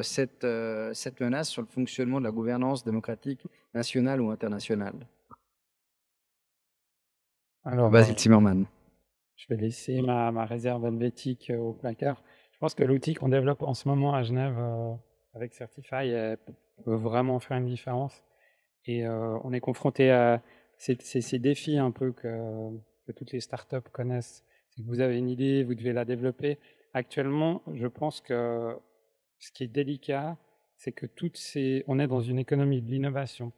cette menace sur le fonctionnement de la gouvernance démocratique nationale ou internationale? Alors, Basil Zimmermann. Je vais laisser ma réserve helvétique au placard. Je pense que l'outil qu'on développe en ce moment à Genève avec Certify peut vraiment faire une différence. Et on est confronté à ces défis un peu que toutes les startups connaissent. C'est que vous avez une idée, vous devez la développer. Actuellement, je pense que ce qui est délicat, c'est que on est dans une économie de l'innovation.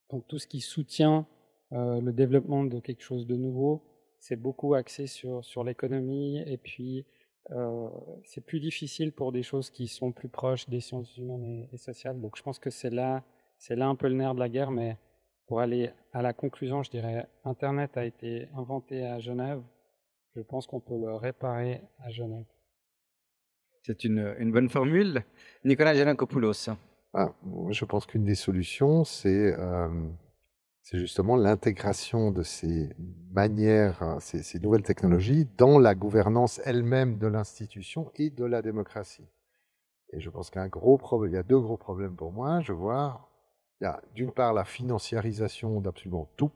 Donc tout ce qui soutient le développement de quelque chose de nouveau, c'est beaucoup axé sur l'économie, et puis c'est plus difficile pour des choses qui sont plus proches des sciences humaines et sociales. Donc je pense que c'est là un peu le nerf de la guerre, mais pour aller à la conclusion, je dirais Internet a été inventé à Genève. Je pense qu'on peut le réparer à Genève. C'est une bonne formule. Nicolas Giannakopoulos. Je pense qu'une des solutions, c'est justement l'intégration de ces manières, ces nouvelles technologies dans la gouvernance elle-même de l'institution et de la démocratie. Et je pense qu'il y a deux gros problèmes pour moi. Il y a d'une part la financiarisation d'absolument tout,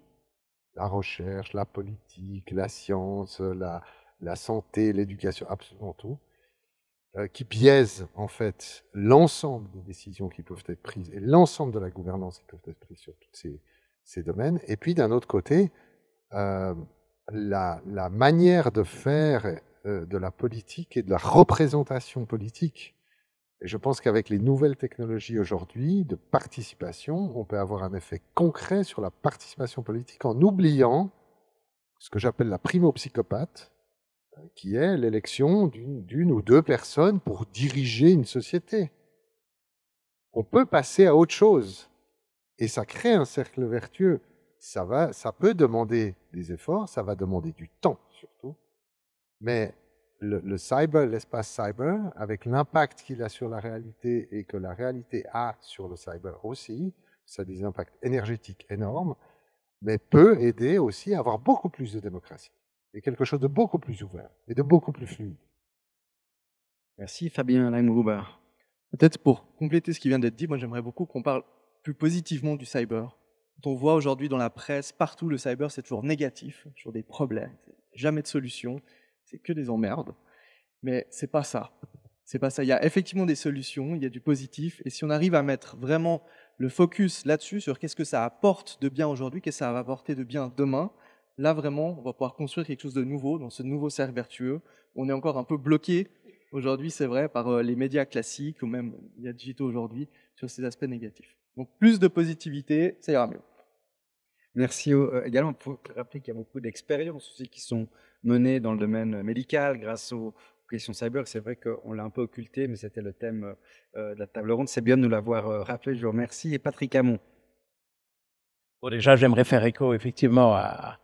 la recherche, la politique, la science, la santé, l'éducation, absolument tout, qui biaise en fait l'ensemble des décisions qui peuvent être prises et l'ensemble de la gouvernance qui peuvent être prises sur tous ces domaines. Et puis d'un autre côté, la manière de faire de la politique et de la représentation politique. Et je pense qu'avec les nouvelles technologies aujourd'hui de participation, on peut avoir un effet concret sur la participation politique en oubliant ce que j'appelle la primo-psychopathe, qui est l'élection d'une ou deux personnes pour diriger une société. On peut passer à autre chose et ça crée un cercle vertueux. Ça peut demander des efforts, ça va demander du temps surtout, mais le cyber, l'espace cyber, avec l'impact qu'il a sur la réalité et que la réalité a sur le cyber aussi, ça a des impacts énergétiques énormes, mais peut aider aussi à avoir beaucoup plus de démocratie et quelque chose de beaucoup plus ouvert et de beaucoup plus fluide. Merci Fabien Leimgruber. Peut-être pour compléter ce qui vient d'être dit, moi j'aimerais beaucoup qu'on parle plus positivement du cyber. Quand on voit aujourd'hui dans la presse, partout le cyber c'est toujours négatif, toujours des problèmes, jamais de solution. C'est que des emmerdes, mais c'est pas ça. C'est pas ça. Il y a effectivement des solutions, il y a du positif, et si on arrive à mettre vraiment le focus là-dessus, sur qu'est-ce que ça apporte de bien aujourd'hui, qu'est-ce que ça va apporter de bien demain, là vraiment, on va pouvoir construire quelque chose de nouveau dans ce nouveau cercle vertueux. On est encore un peu bloqué aujourd'hui, c'est vrai, par les médias classiques ou même les médias digitaux aujourd'hui sur ces aspects négatifs. Donc plus de positivité, ça ira mieux. Merci également pour rappeler qu'il y a beaucoup d'expériences aussi qui sont menées dans le domaine médical grâce aux questions cyber. C'est vrai qu'on l'a un peu occulté, mais c'était le thème de la table ronde. C'est bien de nous l'avoir rappelé, je vous remercie. Et Patrick Hamon. Bon, déjà, j'aimerais faire écho effectivement à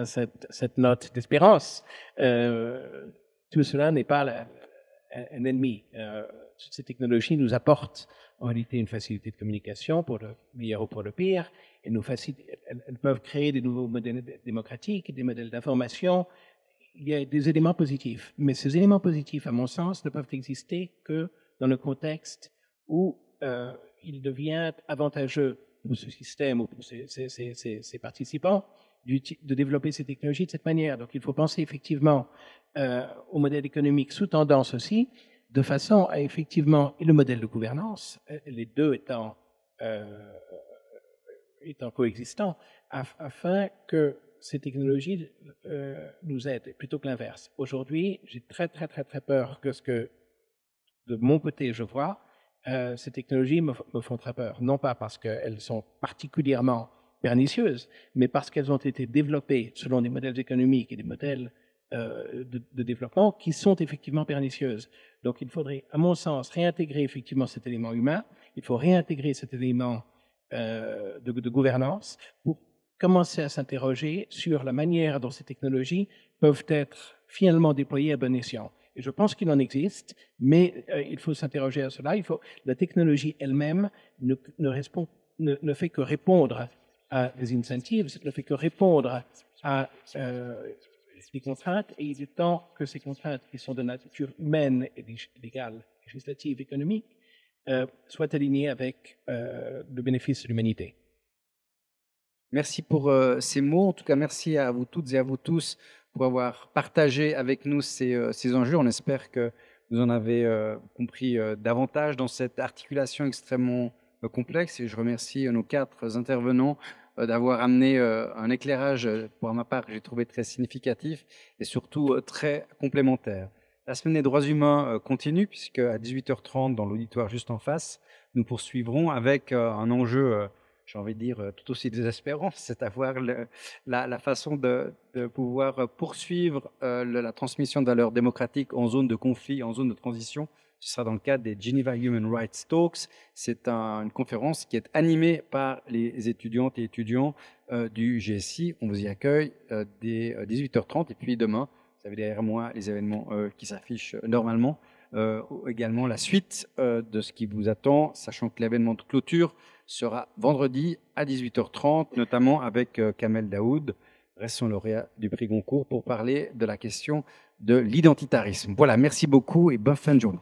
cette note d'espérance. Tout cela n'est pas un ennemi. Toutes ces technologies nous apportent en réalité une facilité de communication pour le meilleur ou pour le pire. Elles peuvent créer des nouveaux modèles démocratiques, des modèles d'information. Il y a des éléments positifs. Mais ces éléments positifs, à mon sens, ne peuvent exister que dans le contexte où il devient avantageux pour ce système ou pour ses participants de développer ces technologies de cette manière. Donc il faut penser effectivement au modèle économique sous tendance aussi, de façon à effectivement, et le modèle de gouvernance, les deux étant coexistants, afin que ces technologies nous aident, plutôt que l'inverse. Aujourd'hui, j'ai très peur que ce que, de mon côté, je vois, ces technologies me font très peur. Non pas parce qu'elles sont particulièrement pernicieuses, mais parce qu'elles ont été développées selon des modèles économiques et des modèles de développement qui sont effectivement pernicieuses. Donc il faudrait, à mon sens, réintégrer effectivement cet élément humain, il faut réintégrer cet élément de gouvernance pour commencer à s'interroger sur la manière dont ces technologies peuvent être finalement déployées à bon escient. Et je pense qu'il en existe, mais il faut s'interroger à cela. La technologie elle-même ne fait que répondre à des incentives, ne fait que répondre à des contraintes, et il est temps que ces contraintes qui sont de nature humaine et légale, législative, économique, soient alignées avec le bénéfice de l'humanité. Merci pour ces mots. En tout cas, merci à vous toutes et à vous tous pour avoir partagé avec nous ces enjeux. On espère que vous en avez compris davantage dans cette articulation extrêmement complexe. Et je remercie nos 4 intervenants d'avoir amené un éclairage, pour ma part, que j'ai trouvé très significatif et surtout très complémentaire. La semaine des droits humains continue, puisque à 18h30, dans l'auditoire juste en face, nous poursuivrons avec un enjeu, j'ai envie de dire, tout aussi désespérant, c'est à voir la façon de pouvoir poursuivre la transmission de valeurs démocratiques en zone de conflit, en zone de transition. Ce sera dans le cadre des Geneva Human Rights Talks. C'est une conférence qui est animée par les étudiantes et étudiants du GSI. On vous y accueille dès 18h30. Et puis demain, vous avez derrière moi les événements qui s'affichent normalement. Également la suite de ce qui vous attend, sachant que l'événement de clôture sera vendredi à 18h30, notamment avec Kamel Daoud, récent lauréat du prix Goncourt, pour parler de la question de l'identitarisme. Voilà, merci beaucoup et bonne fin de journée.